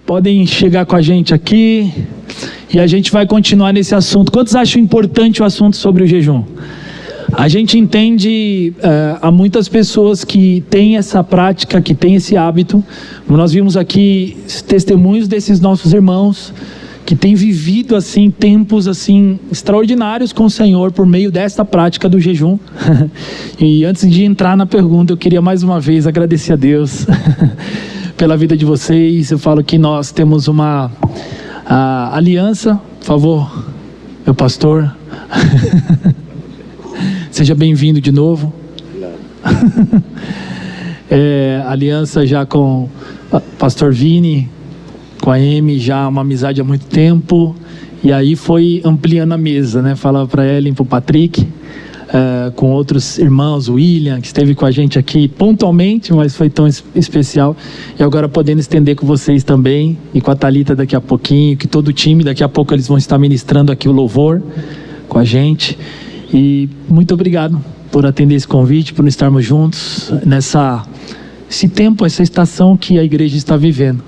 podem chegar com a gente aqui e a gente vai continuar nesse assunto. Quantos acham importante o assunto sobre o jejum? A gente entende, há muitas pessoas que têm essa prática, que têm esse hábito. Nós vimos aqui testemunhos desses nossos irmãos que têm vivido assim tempos assim extraordinários com o Senhor por meio desta prática do jejum. E antes de entrar na pergunta, eu queria mais uma vez agradecer a Deus pela vida de vocês. Eu falo que nós temos uma aliança. Por favor, meu pastor. Seja bem-vindo de novo. Aliança já com o pastor Vini, com a Amy, já uma amizade há muito tempo. E aí foi ampliando a mesa, né? Falava para Ellen, para o Patrick, com outros irmãos, o William, que esteve com a gente aqui pontualmente, mas foi tão especial. E agora podendo estender com vocês também, e com a Thalita daqui a pouquinho, que todo o time, daqui a pouco eles vão estar ministrando aqui o louvor com a gente. E muito obrigado por atender esse convite, por estarmos juntos esse tempo, essa estação que a igreja está vivendo.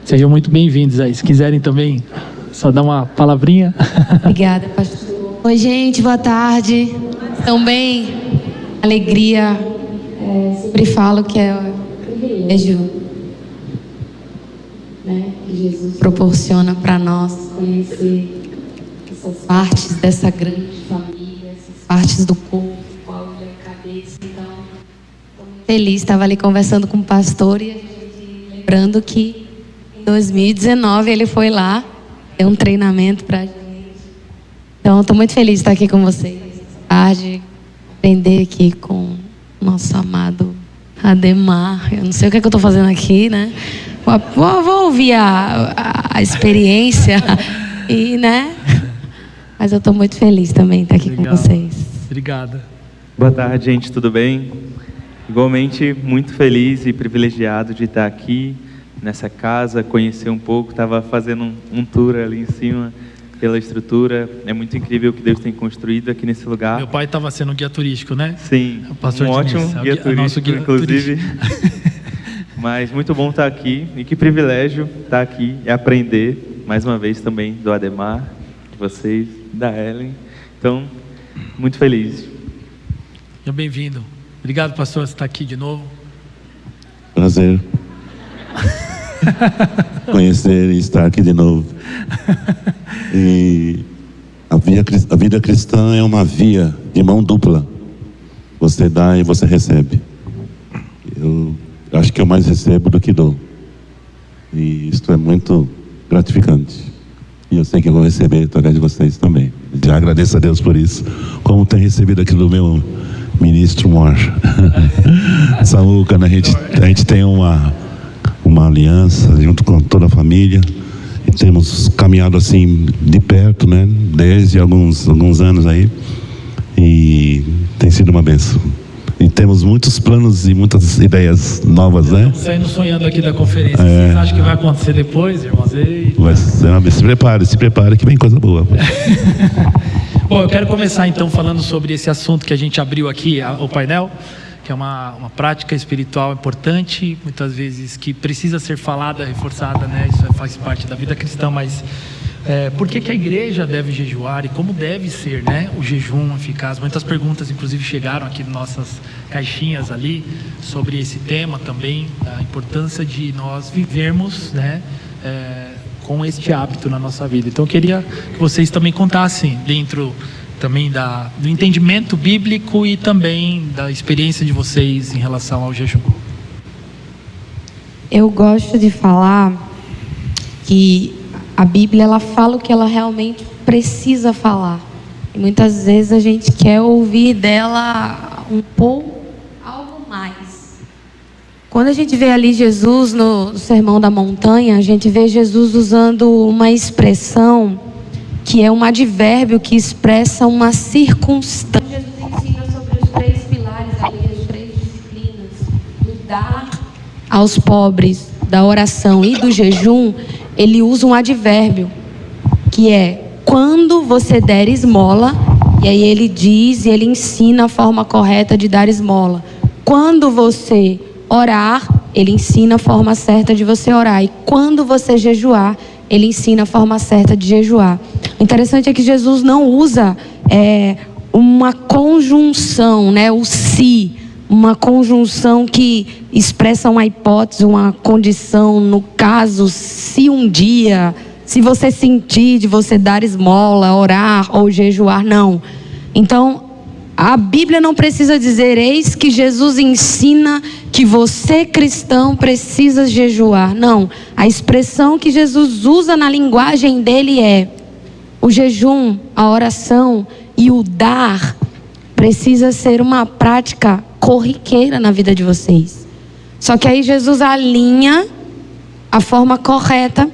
Sejam muito bem-vindos aí. Se quiserem também, só dar uma palavrinha. Obrigada, pastor. Oi, gente, boa tarde. Estão bem? Alegria. Sempre falo que é um privilégio, né, que Jesus proporciona para nós conhecer essas partes dessa grande família, partes do corpo, qual é a cabeça. Então, estou muito feliz. Estava ali conversando com o pastor e a gente lembrando que em 2019 ele foi lá, deu um treinamento para a gente. Então, estou muito feliz de estar aqui com vocês essa tarde, aprender aqui com o nosso amado Ademar. Eu não sei o que é que eu estou fazendo aqui, né? Vou ouvir a experiência e, né? Mas eu estou muito feliz também de estar aqui. Legal. Com vocês. Obrigada. Boa tarde, gente, tudo bem? Igualmente, muito feliz e privilegiado de estar aqui nessa casa, conhecer um pouco. Estava fazendo um tour ali em cima pela estrutura. É muito incrível o que Deus tem construído aqui nesse lugar. Meu pai estava sendo guia turístico, né? Sim, um ótimo guia turístico, inclusive. Mas muito bom estar aqui e que privilégio estar aqui e aprender mais uma vez também do Ademar, de vocês, da Ellen. Então, muito feliz. Seja bem-vindo. Obrigado, pastor, por estar aqui de novo. Prazer. Conhecer e estar aqui de novo. E a vida cristã é uma via de mão dupla. Você dá e você recebe. Eu acho que eu mais recebo do que dou. E isto é muito gratificante. E eu sei que vou receber através de vocês também. Já agradeço a Deus por isso. Como tem recebido aqui do meu ministro Mor. Saúca, né? A gente tem uma aliança junto com toda a família. E temos caminhado assim de perto, né? Desde alguns anos aí. E tem sido uma bênção. E temos muitos planos e muitas ideias novas, né? Estamos saindo sonhando aqui da conferência. Vocês acham que vai acontecer depois, irmãos? Vai ser se prepare que vem coisa boa. Bom, eu quero começar então falando sobre esse assunto que a gente abriu aqui, o painel, que é uma prática espiritual importante, muitas vezes que precisa ser falada, reforçada, né? Isso faz parte da vida cristã, mas por que a igreja deve jejuar e como deve ser, né, o jejum eficaz? Muitas perguntas, inclusive, chegaram aqui em nossas caixinhas ali sobre esse tema também, a importância de nós vivermos, né, com este hábito na nossa vida. Então eu queria que vocês também contassem dentro também do entendimento bíblico e também da experiência de vocês em relação ao jejum. Eu gosto de falar que a Bíblia, ela fala o que ela realmente precisa falar. E muitas vezes a gente quer ouvir dela um pouco, algo mais. Quando a gente vê ali Jesus no Sermão da Montanha, a gente vê Jesus usando uma expressão que é um advérbio que expressa uma circunstância. Jesus ensina sobre os 3 pilares, as 3 disciplinas, do dar aos pobres, da oração e do jejum. Ele usa um advérbio, que é quando você der esmola, e aí ele diz e ele ensina a forma correta de dar esmola. Quando você orar, ele ensina a forma certa de você orar. E quando você jejuar, ele ensina a forma certa de jejuar. O interessante é que Jesus não usa uma conjunção, né? O se, uma conjunção que expressa uma hipótese, uma condição. No caso, se um dia, se você sentir de você dar esmola, orar ou jejuar, não. Então, a Bíblia não precisa dizer, eis que Jesus ensina que você, cristão, precisa jejuar. Não, a expressão que Jesus usa na linguagem dele é: o jejum, a oração e o dar precisa ser uma prática corriqueira na vida de vocês. Só que aí Jesus alinha a forma correta,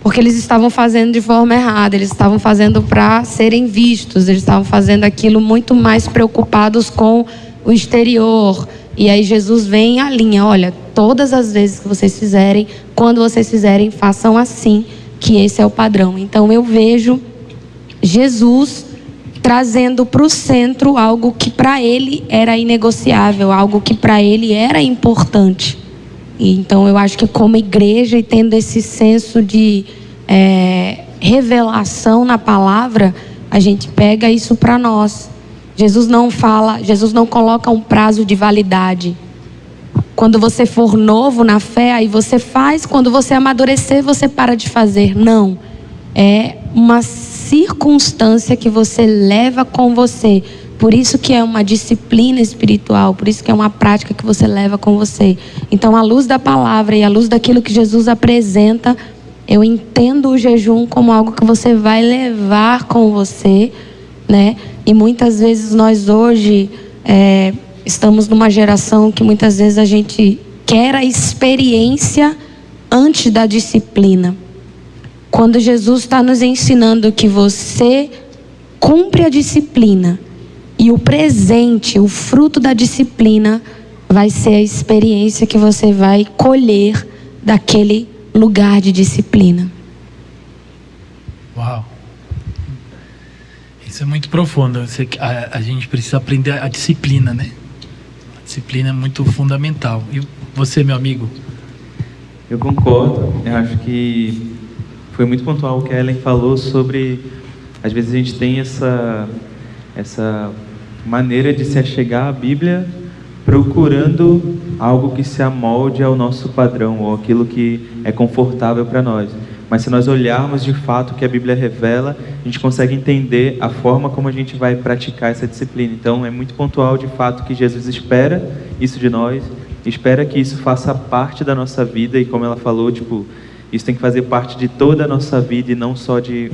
porque eles estavam fazendo de forma errada, eles estavam fazendo para serem vistos, eles estavam fazendo aquilo muito mais preocupados com o exterior. E aí Jesus vem e alinha: olha, todas as vezes que vocês fizerem, quando vocês fizerem, façam assim, que esse é o padrão. Então eu vejo Jesus trazendo para o centro algo que para ele era inegociável, algo que para ele era importante. E então eu acho que como igreja, e tendo esse senso de revelação na palavra, a gente pega isso para nós. Jesus não coloca um prazo de validade. Quando você for novo na fé, aí você faz. Quando você amadurecer, você para de fazer. Não. É uma circunstância que você leva com você. Por isso que é uma disciplina espiritual. Por isso que é uma prática que você leva com você. Então, à luz da palavra e à luz daquilo que Jesus apresenta, eu entendo o jejum como algo que você vai levar com você, né? E muitas vezes nós hoje estamos numa geração que muitas vezes a gente quer a experiência antes da disciplina. Quando Jesus está nos ensinando que você cumpre a disciplina, e o presente, o fruto da disciplina, vai ser a experiência que você vai colher daquele lugar de disciplina. Uau! Isso é muito profundo. A gente precisa aprender a disciplina, né? A disciplina é muito fundamental. E você, meu amigo? Eu concordo. Eu acho que foi muito pontual o que a Ellen falou sobre... Às vezes a gente tem essa maneira de se achegar à Bíblia procurando algo que se amolde ao nosso padrão, ou aquilo que é confortável para nós. Mas se nós olharmos de fato o que a Bíblia revela, a gente consegue entender a forma como a gente vai praticar essa disciplina. Então é muito pontual de fato que Jesus espera isso de nós, espera que isso faça parte da nossa vida, e como ela falou, isso tem que fazer parte de toda a nossa vida e não só de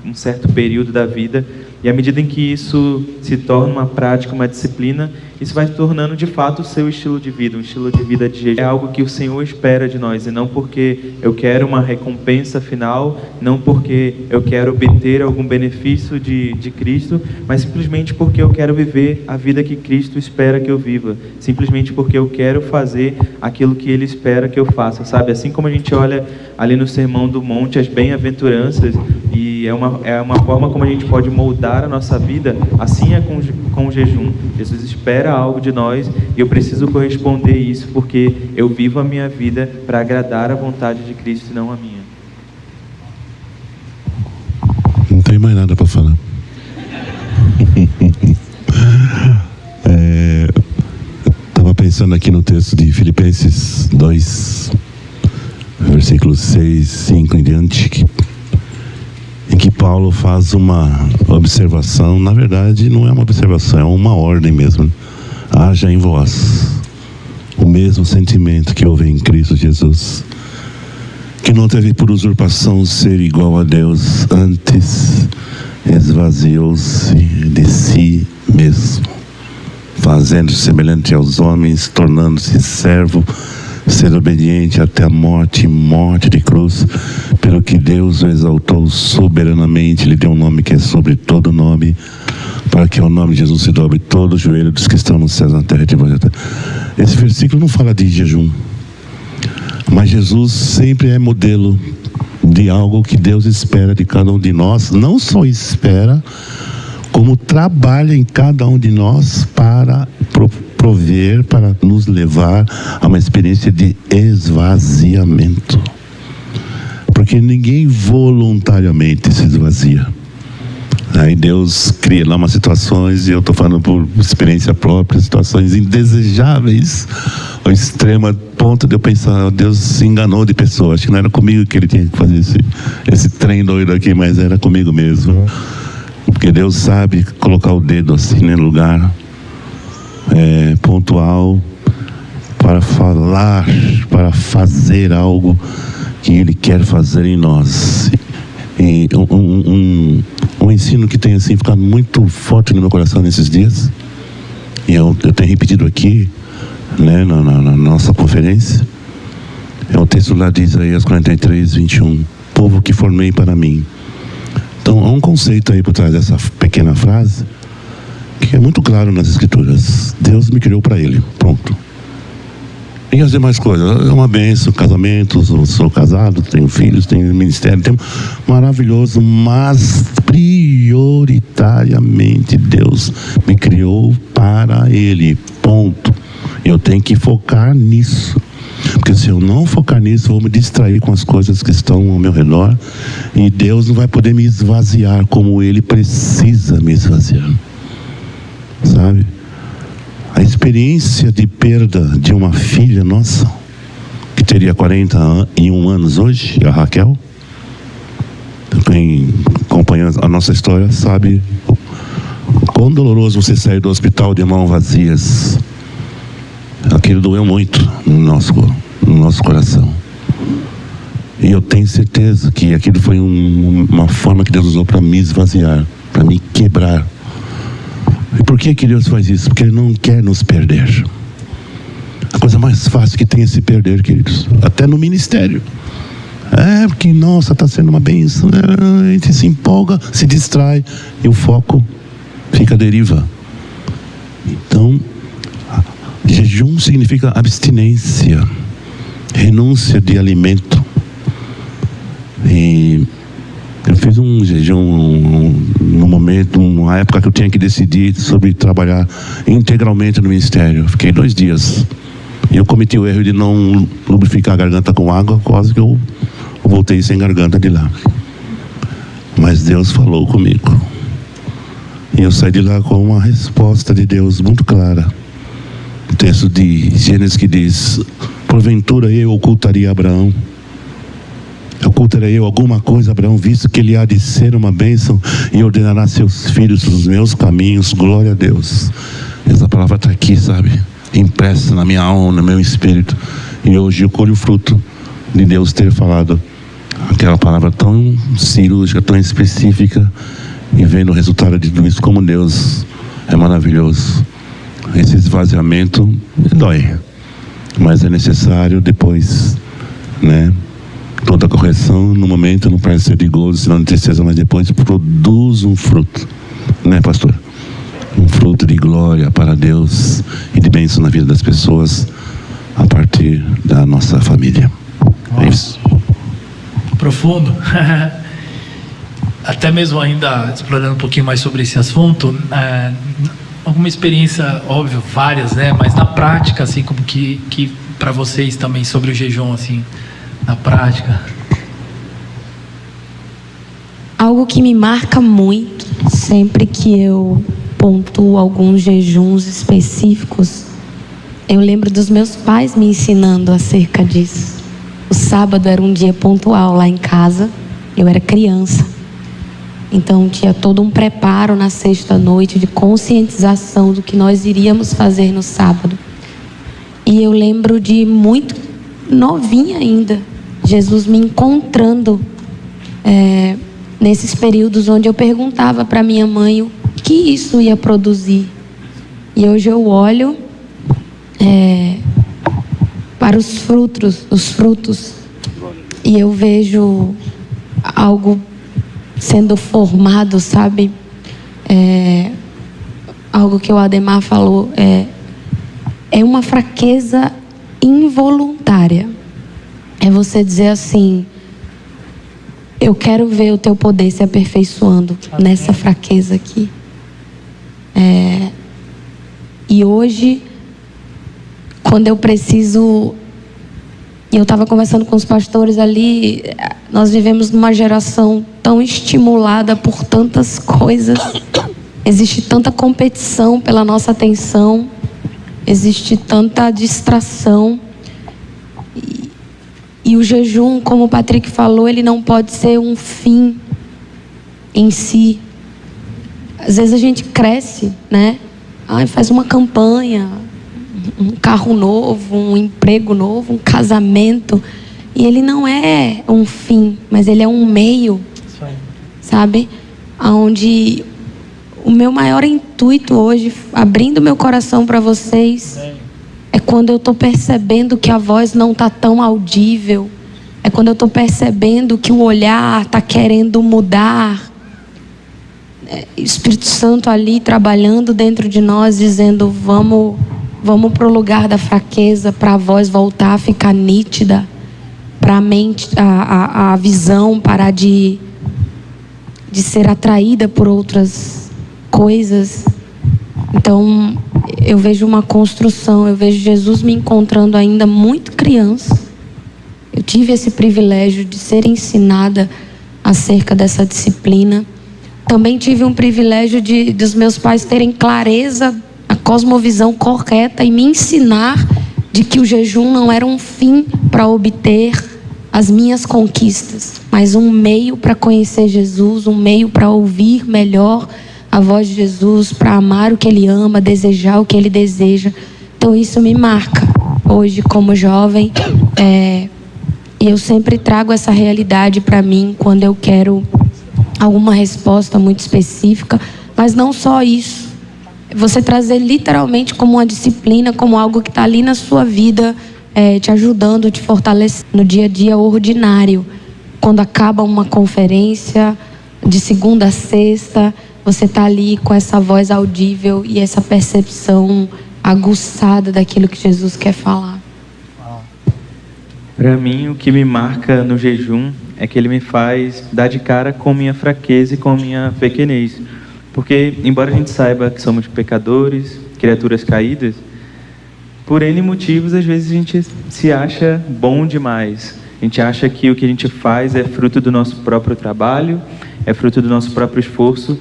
um certo período da vida. E à medida em que isso se torna uma prática, uma disciplina, isso vai se tornando de fato o seu estilo de vida, um estilo de vida de jejum. É algo que o Senhor espera de nós, e não porque eu quero uma recompensa final, não porque eu quero obter algum benefício de Cristo, mas simplesmente porque eu quero viver a vida que Cristo espera que eu viva, simplesmente porque eu quero fazer aquilo que Ele espera que eu faça, sabe? Assim como a gente olha ali no Sermão do Monte, as bem-aventuranças, e é uma forma como a gente pode moldar a nossa vida, assim é com o jejum. Jesus espera algo de nós e eu preciso corresponder isso, porque eu vivo a minha vida para agradar a vontade de Cristo e não a minha. Não tem mais nada para falar. Estava pensando aqui no texto de Filipenses 2, versículos 6, 5 em diante, em que Paulo faz uma observação. Na verdade não é uma observação, é uma ordem mesmo. Haja em vós o mesmo sentimento que houve em Cristo Jesus, que não teve por usurpação ser igual a Deus, antes esvaziou-se de si mesmo, fazendo-se semelhante aos homens, tornando-se servo, ser obediente até a morte, morte de cruz, pelo que Deus o exaltou soberanamente, lhe deu um nome que é sobre todo nome, para que ao nome de Jesus se dobre todo o joelho dos que estão nos céus, na terra e debaixo da terra. Esse versículo não fala de jejum, mas Jesus sempre é modelo de algo que Deus espera de cada um de nós. Não só espera, como trabalha em cada um de nós para prover para nos levar a uma experiência de esvaziamento. Porque ninguém voluntariamente se esvazia. Aí Deus cria lá umas situações, e eu estou falando por experiência própria, situações indesejáveis, ao extremo ponto de eu pensar, Deus se enganou de pessoa, acho que não era comigo que ele tinha que fazer esse trem doido aqui, mas era comigo mesmo. Porque Deus sabe colocar o dedo assim no lugar pontual, para falar, para fazer algo que Ele quer fazer em nós. E um ensino que tem assim ficado muito forte no meu coração nesses dias, e eu tenho repetido aqui, né, na nossa conferência, é o texto lá de Isaías 43, 21. Povo que formei para mim. Então há um conceito aí por trás dessa pequena frase que é muito claro nas Escrituras. Deus me criou para Ele, pronto. E as demais coisas, é uma bênção, casamentos, eu sou casado, tenho filhos, tenho ministério, tenho maravilhoso, mas prioritariamente Deus me criou para Ele, ponto. Eu tenho que focar nisso, porque se eu não focar nisso, eu vou me distrair com as coisas que estão ao meu redor, e Deus não vai poder me esvaziar como Ele precisa me esvaziar, sabe? A experiência de perda de uma filha nossa, que teria 41 anos hoje, a Raquel, quem acompanha a nossa história sabe quão doloroso você sair do hospital de mãos vazias. Aquilo doeu muito no nosso coração. E eu tenho certeza que aquilo foi uma forma que Deus usou para me esvaziar, para me quebrar. E por que Deus faz isso? Porque Ele não quer nos perder. A coisa mais fácil que tem é se perder, queridos. Até no ministério. Porque, nossa, está sendo uma bênção. A gente se empolga, se distrai, e o foco fica à deriva. Então, jejum significa abstinência, renúncia de alimento. E eu fiz um jejum no momento, uma época que eu tinha que decidir sobre trabalhar integralmente no ministério. Fiquei 2 dias. E eu cometi o erro de não lubrificar a garganta com água, quase que eu voltei sem garganta de lá. Mas Deus falou comigo. E eu saí de lá com uma resposta de Deus muito clara. O texto de Gênesis que diz: porventura eu ocultaria a Abraão? Ocultarei eu alguma coisa a Abraão, visto que ele há de ser uma bênção e ordenará seus filhos nos meus caminhos? Glória a Deus. Essa palavra está aqui, sabe? Impressa na minha alma, no meu espírito. E hoje eu colho o fruto de Deus ter falado aquela palavra tão cirúrgica, tão específica, e vendo o resultado de tudo isso, como Deus é maravilhoso. Esse esvaziamento dói, mas é necessário depois, né? Toda correção no momento não parece ser de gozo, senão de tristeza, mas depois produz um fruto, né, pastor? Um fruto de glória para Deus e de bênção na vida das pessoas a partir da nossa família. É isso. Profundo. Até mesmo ainda explorando um pouquinho mais sobre esse assunto, alguma experiência, óbvio, várias, né? Mas na prática, assim, como que para vocês também sobre o jejum, assim, na prática? Algo que me marca muito, sempre que eu pontuo alguns jejuns específicos, eu lembro dos meus pais me ensinando acerca disso. O sábado era um dia pontual lá em casa, eu era criança. Então tinha todo um preparo na sexta-noite de conscientização do que nós iríamos fazer no sábado. E eu lembro de muito novinha ainda, Jesus me encontrando nesses períodos onde eu perguntava para minha mãe o que isso ia produzir. E hoje eu olho para os frutos, e eu vejo algo sendo formado, sabe? Algo que o Ademar falou, é uma fraqueza involuntária. É você dizer assim: eu quero ver o teu poder se aperfeiçoando nessa fraqueza aqui. E hoje quando eu preciso... E eu estava conversando com os pastores ali, nós vivemos numa geração tão estimulada por tantas coisas, existe tanta competição pela nossa atenção, existe tanta distração. E o jejum, como o Patrick falou, ele não pode ser um fim em si. Às vezes a gente cresce, né? Faz uma campanha, um carro novo, um emprego novo, um casamento. E ele não é um fim, mas ele é um meio, sabe? Onde o meu maior intuito hoje, abrindo meu coração para vocês, é quando eu estou percebendo que a voz não está tão audível. É quando eu estou percebendo que o olhar está querendo mudar. Espírito Santo ali trabalhando dentro de nós, dizendo: vamos para o lugar da fraqueza, para a voz voltar a ficar nítida, para a mente, a visão parar de ser atraída por outras coisas. Então eu vejo uma construção, eu vejo Jesus me encontrando ainda muito criança. Eu tive esse privilégio de ser ensinada acerca dessa disciplina. Também tive um privilégio dos meus pais terem clareza, a cosmovisão correta e me ensinar de que o jejum não era um fim para obter as minhas conquistas, mas um meio para conhecer Jesus, um meio para ouvir melhor a voz de Jesus, para amar o que Ele ama, desejar o que Ele deseja. Então isso me marca hoje como jovem, e eu sempre trago essa realidade para mim quando eu quero alguma resposta muito específica. Mas não só isso, você trazer literalmente como uma disciplina, como algo que está ali na sua vida, te ajudando, te fortalecendo no dia a dia ordinário. Quando acaba uma conferência de segunda a sexta, você está ali com essa voz audível e essa percepção aguçada daquilo que Jesus quer falar. Para mim, o que me marca no jejum é que ele me faz dar de cara com minha fraqueza e com minha pequenez. Porque, embora a gente saiba que somos pecadores, criaturas caídas, por N motivos, às vezes a gente se acha bom demais. A gente acha que o que a gente faz é fruto do nosso próprio trabalho, é fruto do nosso próprio esforço.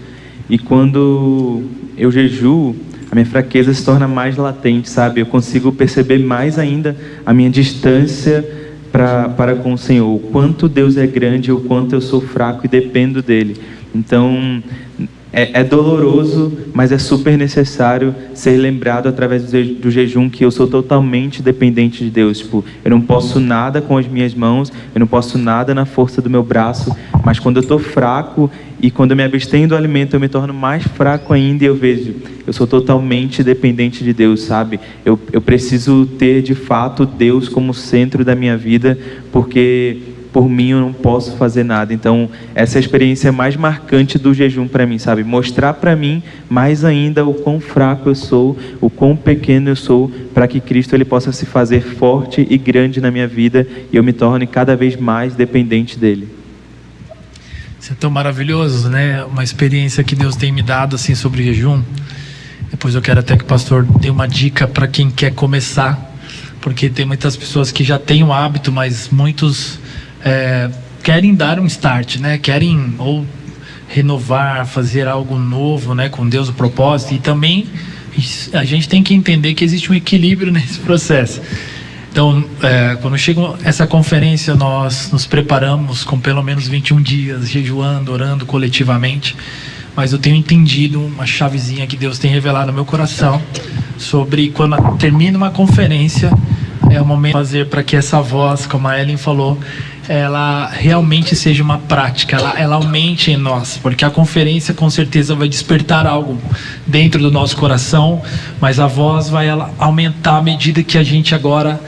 E quando eu jejuo, a minha fraqueza se torna mais latente, sabe? Eu consigo perceber mais ainda a minha distância para com o Senhor. O quanto Deus é grande, o quanto eu sou fraco e dependo dEle. Então, é doloroso, mas é super necessário ser lembrado através do jejum que eu sou totalmente dependente de Deus. Tipo, eu não posso nada com as minhas mãos, eu não posso nada na força do meu braço, mas quando eu estou fraco e quando eu me abstenho do alimento, eu me torno mais fraco ainda e eu vejo, eu sou totalmente dependente de Deus, sabe? Eu preciso ter de fato Deus como centro da minha vida, porque por mim eu não posso fazer nada. Então essa é a experiência mais marcante do jejum para mim, sabe? Mostrar para mim mais ainda o quão fraco eu sou, o quão pequeno eu sou, para que Cristo ele possa se fazer forte e grande na minha vida e eu me torne cada vez mais dependente dele. Isso é tão maravilhoso, né? Uma experiência que Deus tem me dado assim sobre jejum. Depois eu quero até que o pastor dê uma dica para quem quer começar, porque tem muitas pessoas que já têm o hábito, mas muitos querem dar um start, né? Querem ou renovar, fazer algo novo, né? Com Deus, o propósito. E também a gente tem que entender que existe um equilíbrio nesse processo. Então, quando chega essa conferência, nós nos preparamos com pelo menos 21 dias, jejuando, orando coletivamente. Mas eu tenho entendido uma chavezinha que Deus tem revelado no meu coração sobre quando termina uma conferência, é o momento de fazer para que essa voz, como a Ellen falou, ela realmente seja uma prática, ela aumente em nós, porque a conferência com certeza vai despertar algo dentro do nosso coração, mas a voz vai aumentar à medida que a gente agora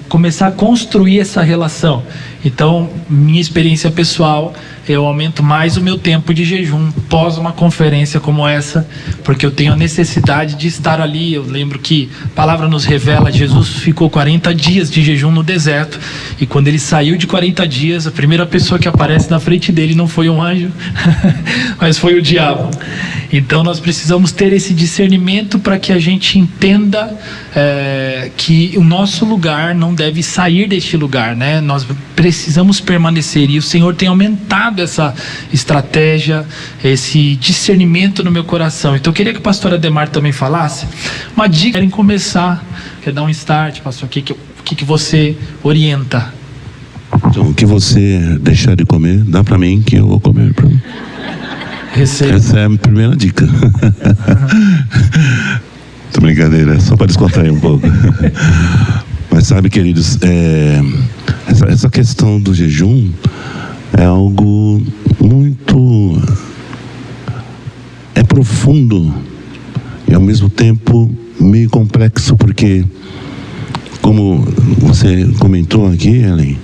começar a construir essa relação. Então, minha experiência pessoal, eu aumento mais o meu tempo de jejum pós uma conferência como essa, porque eu tenho a necessidade de estar ali. Eu lembro que a palavra nos revela, Jesus ficou 40 dias de jejum no deserto, e quando ele saiu de 40 dias, a primeira pessoa que aparece na frente dele não foi um anjo, mas foi o diabo. Então nós precisamos ter esse discernimento para que a gente entenda que o nosso lugar não deve sair deste lugar, né? Nós precisamos permanecer, e o Senhor tem aumentado essa estratégia, esse discernimento no meu coração. Então eu queria que o pastor Ademar também falasse uma dica. Querem começar, quer dar um start, pastor, o que você orienta? Então, o que você deixar de comer, dá para mim que eu vou comer para mim. Receba. Essa é a primeira dica. Brincadeira, só para descontrair um pouco. Mas sabe, queridos, essa questão do jejum é algo muito profundo e ao mesmo tempo meio complexo, porque, como você comentou aqui, Ellen,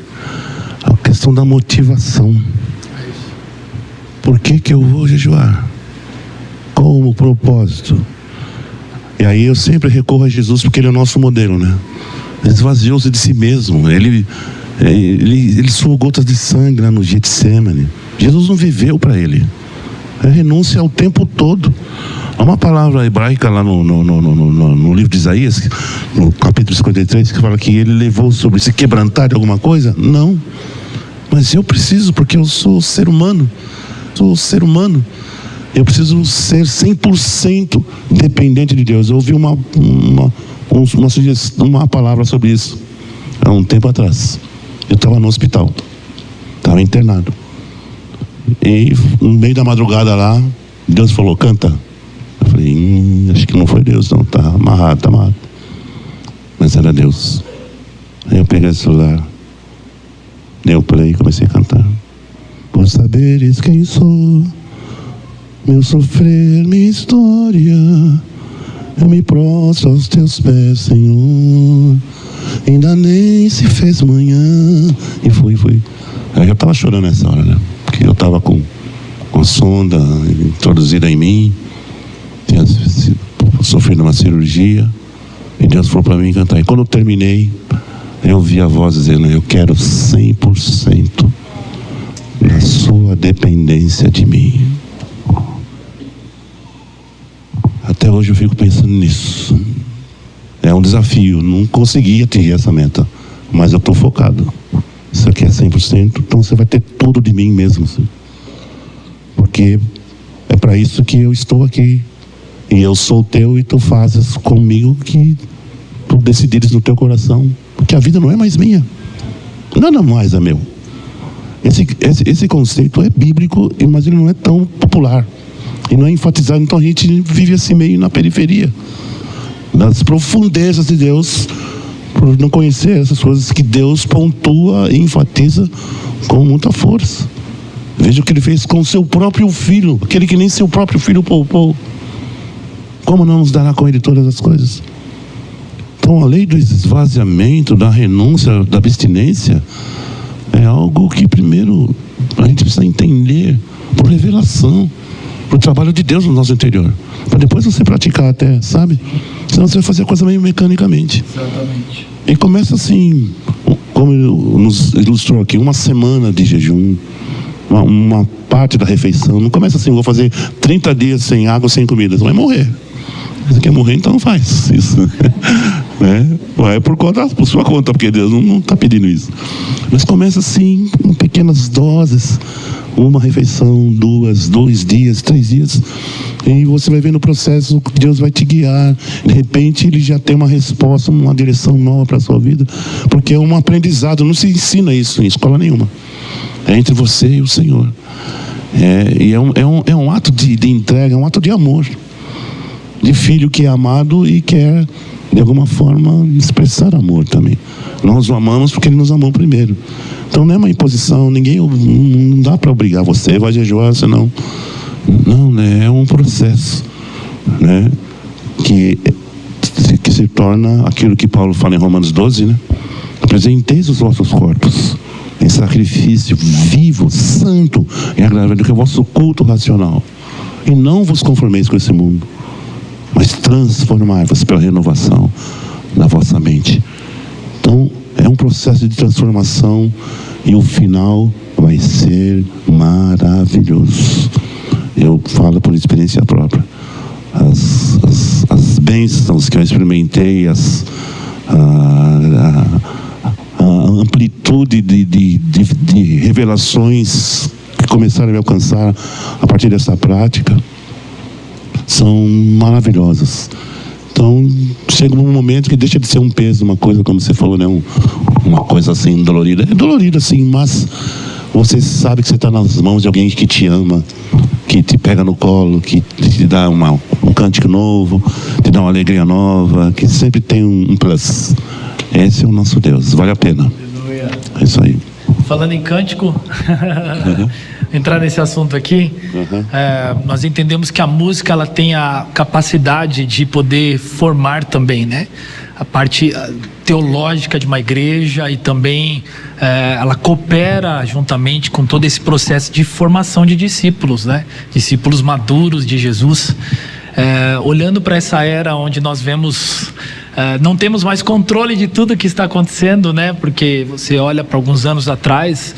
a questão da motivação. Por que eu vou jejuar? Qual o propósito? E aí eu sempre recorro a Jesus, porque Ele é o nosso modelo, né? Ele esvaziou-se de si mesmo. Ele suou gotas de sangue lá no Getsemane. Jesus não viveu para Ele. É renúncia ao tempo todo. Há uma palavra hebraica lá no livro de Isaías, no capítulo 53, que fala que Ele levou sobre se quebrantar de alguma coisa. Não. Mas eu preciso, porque eu sou ser humano. Sou ser humano. Eu preciso ser 100% dependente de Deus. Eu ouvi uma palavra sobre isso há um tempo atrás. Eu estava no hospital, estava internado, e no meio da madrugada lá, Deus falou: canta. Eu falei: acho que não foi Deus, não, tá amarrado. Mas era Deus. Aí eu peguei o celular, dei o play e comecei a cantar. Por saberes quem sou, meu sofrer, minha história, eu me prostro aos teus pés, Senhor. Ainda nem se fez manhã. E fui. Aí eu estava chorando nessa hora, né? Porque eu estava com a sonda introduzida em mim, tinha sofrido uma cirurgia, e Deus falou para mim cantar. E quando eu terminei, eu ouvi a voz dizendo: eu quero 100% da sua dependência de mim. Até hoje eu fico pensando nisso. É um desafio, não consegui atingir essa meta, mas eu estou focado. Isso aqui é 100%, então você vai ter tudo de mim mesmo, assim. Porque é para isso que eu estou aqui, e eu sou teu, e tu fazes comigo que tu decidires no teu coração, porque a vida não é mais minha, nada mais é meu. Esse conceito é bíblico, mas ele não é tão popular e não é enfatizado. Então a gente vive assim meio na periferia, nas profundezas de Deus, por não conhecer essas coisas que Deus pontua e enfatiza com muita força. Veja o que Ele fez com o seu próprio filho, aquele que nem seu próprio filho poupou. Como não nos dará com Ele todas as coisas? Então a lei do esvaziamento, da renúncia, da abstinência, é algo que primeiro a gente precisa entender por revelação, por trabalho de Deus no nosso interior, para depois você praticar até, sabe? Senão você vai fazer a coisa meio mecanicamente. Exatamente. E começa assim, como ele nos ilustrou aqui, uma semana de jejum, uma parte da refeição. Não começa assim: vou fazer 30 dias sem água, sem comida. Você vai morrer. Você quer morrer, então não faz isso. Né? Vai por sua conta, porque Deus não está pedindo isso. Mas começa assim, com pequenas doses. Uma refeição, 2 dias, 3 dias. E você vai ver no processo que Deus vai te guiar. De repente Ele já tem uma resposta, uma direção nova para a sua vida. Porque é um aprendizado, não se ensina isso em escola nenhuma. É entre você e o Senhor. É um ato de entrega, é um ato de amor. De filho que é amado e quer, de alguma forma, expressar amor também. Nós o amamos porque Ele nos amou primeiro. Então não é uma imposição, não dá para obrigar você, vai jejuar, você não. Não, né? É um processo, né? Que se torna aquilo que Paulo fala em Romanos 12, né? Apresenteis os vossos corpos em sacrifício vivo, santo e agradável, que é o vosso culto racional. E não vos conformeis com esse mundo, mas transformai-vos pela renovação da vossa mente. Então é um processo de transformação, e o final vai ser maravilhoso. Eu falo por experiência própria. As bênçãos que eu experimentei, a amplitude de revelações que começaram a me alcançar a partir dessa prática são maravilhosas. Então chega um momento que deixa de ser um peso, uma coisa, como você falou, né? Uma coisa assim dolorida. É dolorida sim, mas você sabe que você está nas mãos de alguém que te ama, que te pega no colo, que te dá um cântico novo, te dá uma alegria nova, que sempre tem um plus. Esse é o nosso Deus, vale a pena. Aleluia. É isso aí. Falando em cântico, entrar nesse assunto aqui, nós entendemos que a música ela tem a capacidade de poder formar também, né? A parte teológica de uma igreja e também ela coopera juntamente com todo esse processo de formação de discípulos, né? Discípulos maduros de Jesus. Olhando para essa era onde nós vemos não temos mais controle de tudo que está acontecendo, né? Porque você olha para alguns anos atrás,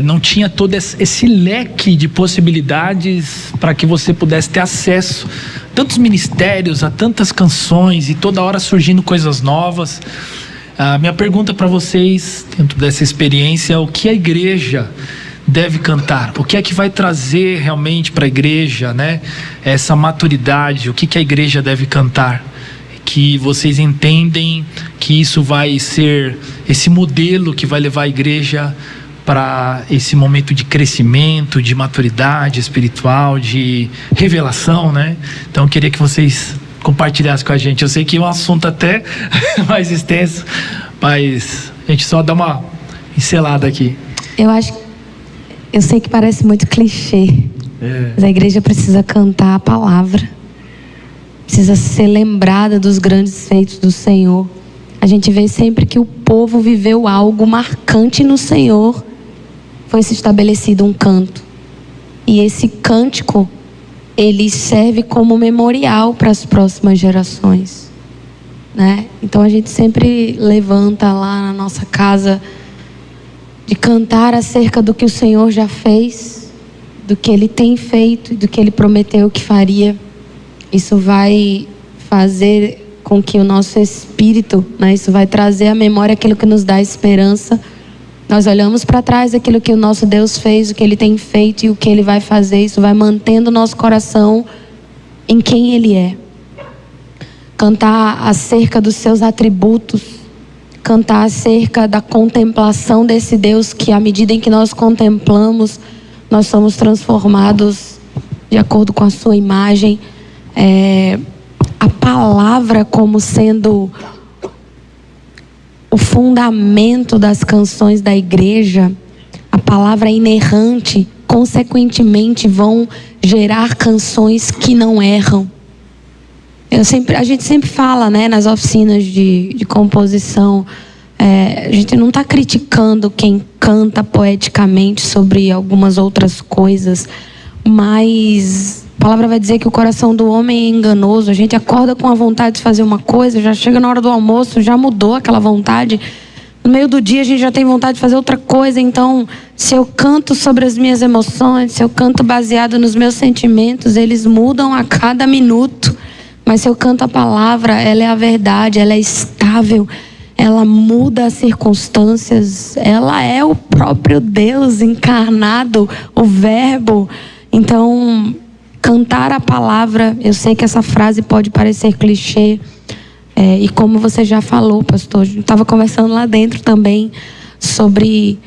não tinha todo esse leque de possibilidades para que você pudesse ter acesso a tantos ministérios, a tantas canções e toda hora surgindo coisas novas. A minha pergunta para vocês, dentro dessa experiência, é o que a igreja deve cantar? O que é que vai trazer realmente para a igreja, né? Essa maturidade, o que a igreja deve cantar? Que vocês entendem que isso vai ser esse modelo que vai levar a igreja para esse momento de crescimento, de maturidade espiritual, de revelação, né? Então eu queria que vocês compartilhassem com a gente. Eu sei que é um assunto até mais extenso, mas a gente só dá uma pincelada aqui. Eu sei que parece muito clichê, mas a igreja precisa cantar a palavra. Precisa ser lembrada dos grandes feitos do Senhor. A gente vê sempre que o povo viveu algo marcante no Senhor. Foi se estabelecido um canto. E esse cântico, ele serve como memorial para as próximas gerações, né? Então a gente sempre levanta lá na nossa casa de cantar acerca do que o Senhor já fez, do que Ele tem feito, do que Ele prometeu que faria. Isso vai fazer com que o nosso espírito, né, isso vai trazer à memória aquilo que nos dá esperança. Nós olhamos para trás aquilo que o nosso Deus fez, o que Ele tem feito e o que Ele vai fazer. Isso vai mantendo o nosso coração em quem Ele é. Cantar acerca dos seus atributos, cantar acerca da contemplação desse Deus que, à medida em que nós contemplamos, nós somos transformados de acordo com a sua imagem. A palavra como sendo o fundamento das canções da igreja, a palavra inerrante, consequentemente vão gerar canções que não erram. A gente sempre fala, né, nas oficinas de composição, a gente não está criticando quem canta poeticamente sobre algumas outras coisas, mas a palavra vai dizer que o coração do homem é enganoso. A gente acorda com a vontade de fazer uma coisa, já chega na hora do almoço, já mudou aquela vontade. No meio do dia a gente já tem vontade de fazer outra coisa. Então, se eu canto sobre as minhas emoções, se eu canto baseado nos meus sentimentos, eles mudam a cada minuto. Mas se eu canto a palavra, ela é a verdade, ela é estável, ela muda as circunstâncias, ela é o próprio Deus encarnado, o Verbo. Então, cantar a palavra, eu sei que essa frase pode parecer clichê, e como você já falou, pastor, a gente estava conversando lá dentro também sobre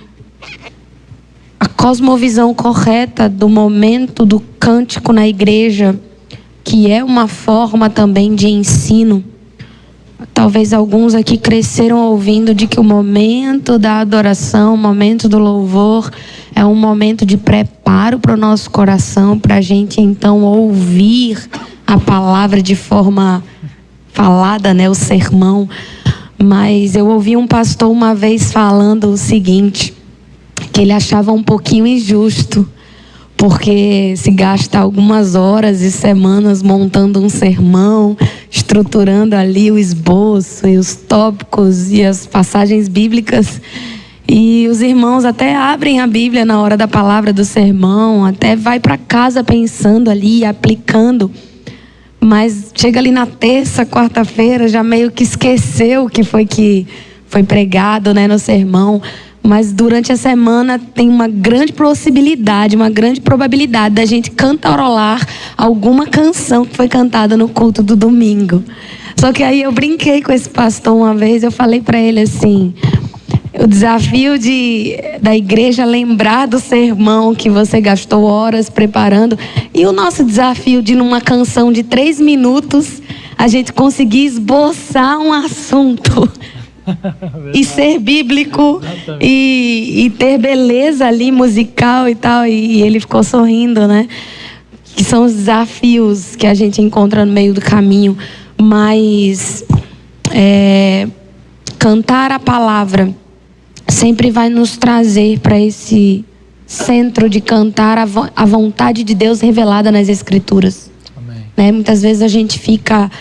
a cosmovisão correta do momento do cântico na igreja, que é uma forma também de ensino. Talvez alguns aqui cresceram ouvindo de que o momento da adoração, o momento do louvor, é um momento de preparo para o nosso coração, para a gente então ouvir a palavra de forma falada, né, o sermão. Mas eu ouvi um pastor uma vez falando o seguinte, que ele achava um pouquinho injusto, porque se gasta algumas horas e semanas montando um sermão, estruturando ali o esboço e os tópicos e as passagens bíblicas, E os irmãos até abrem a Bíblia na hora da palavra do sermão, até vai para casa pensando ali, aplicando. Mas chega ali na terça, quarta-feira, já meio que esqueceu o que foi pregado, né, no sermão. Mas durante a semana tem uma grande possibilidade, uma grande probabilidade da gente cantarolar alguma canção que foi cantada no culto do domingo. Só que aí eu brinquei com esse pastor uma vez, eu falei para ele assim: o desafio da igreja lembrar do sermão que você gastou horas preparando, e o nosso desafio de, numa canção de 3 minutos, a gente conseguir esboçar um assunto e ser bíblico e ter beleza ali musical e tal. E ele ficou sorrindo, né? Que são os desafios que a gente encontra no meio do caminho. Mas cantar a palavra sempre vai nos trazer para esse centro de cantar a vontade de Deus revelada nas Escrituras. Amém. Né? Muitas vezes a gente fica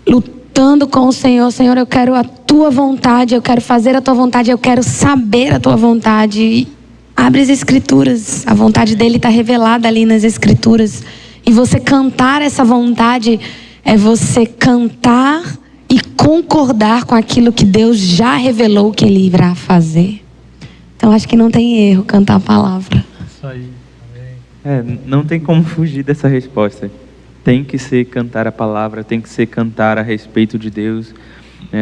lutando com o Senhor: Senhor, eu quero a tua vontade, eu quero fazer a tua vontade, eu quero saber a tua vontade. E abre as Escrituras, a vontade dele está revelada ali nas Escrituras. E você cantar essa vontade é você cantar e concordar com aquilo que Deus já revelou que Ele irá fazer. Então acho que não tem erro cantar a palavra. Isso aí. Não tem como fugir dessa resposta. Tem que ser cantar a palavra, tem que ser cantar a respeito de Deus.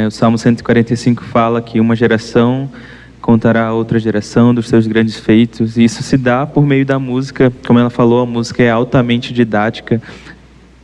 O Salmo 145 fala que uma geração contará a outra geração dos seus grandes feitos. E isso se dá por meio da música. Como ela falou, a música é altamente didática.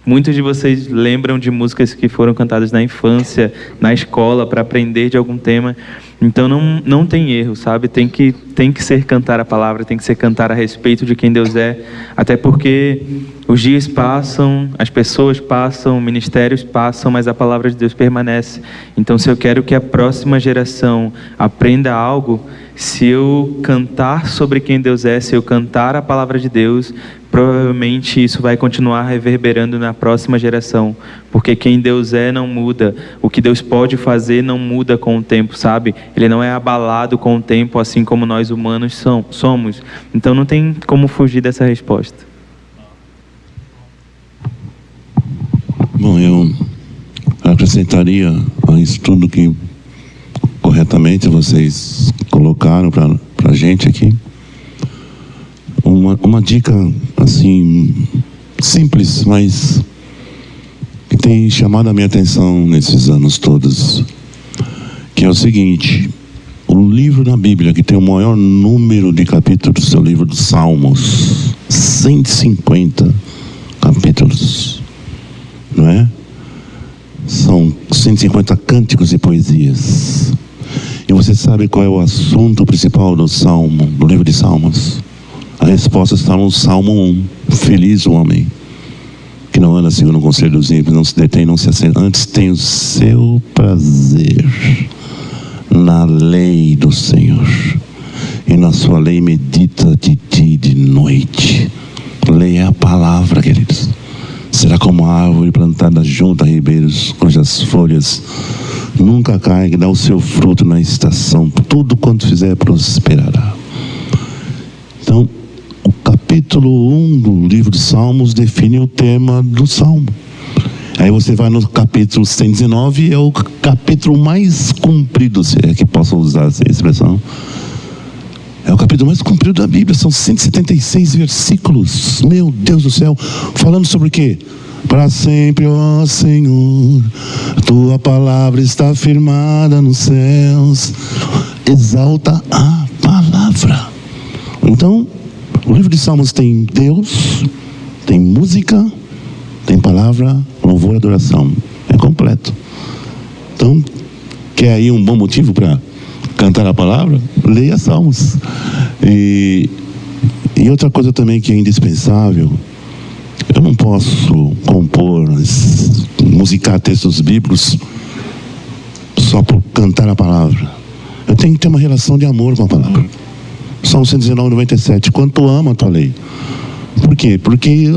Muitos de vocês lembram de músicas que foram cantadas na infância, na escola, para aprender de algum tema. Então não tem erro, sabe? Tem que ser cantar a palavra, tem que ser cantar a respeito de quem Deus é. Até porque os dias passam, as pessoas passam, ministérios passam, mas a palavra de Deus permanece. Então, se eu quero que a próxima geração aprenda algo, se eu cantar sobre quem Deus é, se eu cantar a palavra de Deus, provavelmente isso vai continuar reverberando na próxima geração, porque quem Deus é não muda, o que Deus pode fazer não muda com o tempo, sabe? Ele não é abalado com o tempo, assim como nós humanos somos. Então não tem como fugir dessa resposta. Bom, eu acrescentaria a isso tudo que corretamente vocês colocaram para a gente aqui. Uma dica assim simples, mas que tem chamado a minha atenção nesses anos todos, que é o seguinte: o livro da Bíblia que tem o maior número de capítulos é o livro dos Salmos, 150 capítulos, não é? São 150 cânticos e poesias. E você sabe qual é o assunto principal do Salmo, do livro de Salmos? A resposta está no Salmo 1. Feliz o homem que não anda segundo o conselho dos ímpios, não se detém, não se assenta, antes tem o seu prazer na lei do Senhor, e na sua lei medita de dia e de noite. Lei é a palavra, queridos. Será como a árvore plantada junto a ribeiros, cujas folhas nunca caem, que dá o seu fruto na estação, tudo quanto fizer prosperará. Então, o capítulo 1 do livro de Salmos define o tema do Salmo. Aí você vai no capítulo 119, é o capítulo mais comprido, se é que posso usar essa expressão. É o capítulo mais comprido da Bíblia, são 176 versículos. Meu Deus do céu, falando sobre o quê? Para sempre, ó Senhor, tua palavra está firmada nos céus. Exalta a palavra. Então, o livro de Salmos tem Deus, tem música, tem palavra, louvor e adoração. É completo. Então, quer aí um bom motivo para cantar a palavra? Leia Salmos. E outra coisa também que é indispensável: eu não posso compor, musicar textos bíblicos só por cantar a palavra. Eu tenho que ter uma relação de amor com a palavra. Salmo 119, 97. Quanto ama a tua lei? Por quê? Porque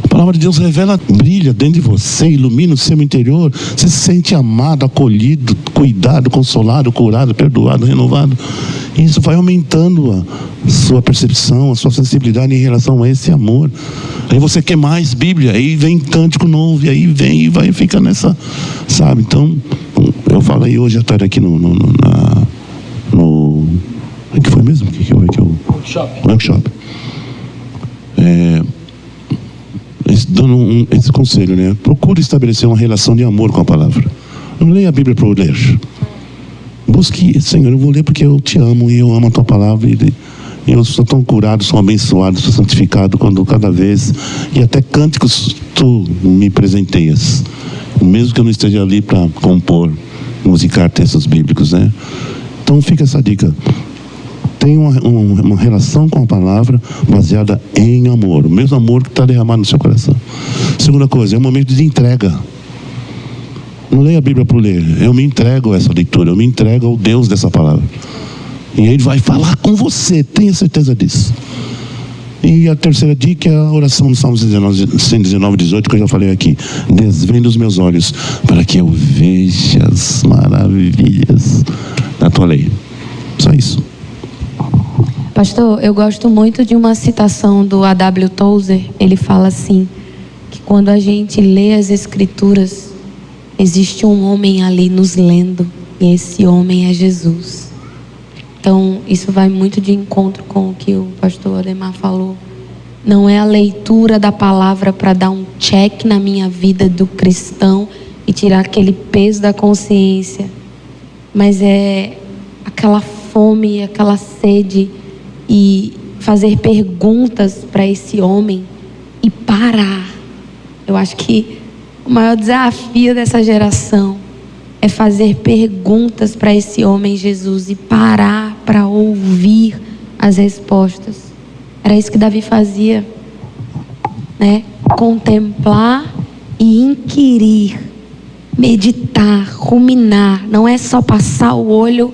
a palavra de Deus revela, brilha dentro de você, ilumina o seu interior. Você se sente amado, acolhido, cuidado, consolado, curado, perdoado, renovado. E isso vai aumentando a sua percepção, a sua sensibilidade em relação a esse amor. Aí você quer mais Bíblia, aí vem cântico novo, e aí vem e vai ficar nessa, sabe? Então, eu falei hoje à tarde aqui no o que foi mesmo? Workshop. Dando esse conselho, né? Procure estabelecer uma relação de amor com a palavra. Não leia a Bíblia por ler. Busque, Senhor, eu vou ler porque eu te amo e eu amo a tua palavra. E eu sou tão curado, sou abençoado, sou santificado quando cada vez, e até cânticos tu me presenteias, mesmo que eu não esteja ali para compor, musicar textos bíblicos, né? Então fica essa dica. Tenha uma relação com a palavra baseada em amor, o mesmo amor que está derramado no seu coração. Segunda coisa, é um momento de entrega. Não leia a Bíblia por ler, eu me entrego a essa leitura, eu me entrego ao Deus dessa palavra. E Ele vai falar com você, tenha certeza disso. E a terceira dica é a oração no Salmo 119, 18, que eu já falei aqui. Desvenda os meus olhos para que eu veja as maravilhas da tua lei. Só isso. Pastor, eu gosto muito de uma citação do A.W. Tozer. Ele fala assim, que quando a gente lê as Escrituras, existe um homem ali nos lendo, e esse homem é Jesus. Então, isso vai muito de encontro com o que o pastor Ademar falou. Não é a leitura da palavra para dar um check na minha vida do cristão e tirar aquele peso da consciência, mas é aquela fome, aquela sede, e fazer perguntas para esse homem e parar. Eu acho que o maior desafio dessa geração é fazer perguntas para esse homem Jesus e parar para ouvir as respostas. Era isso que Davi fazia, né? Contemplar e inquirir, meditar, ruminar. Não é só passar o olho,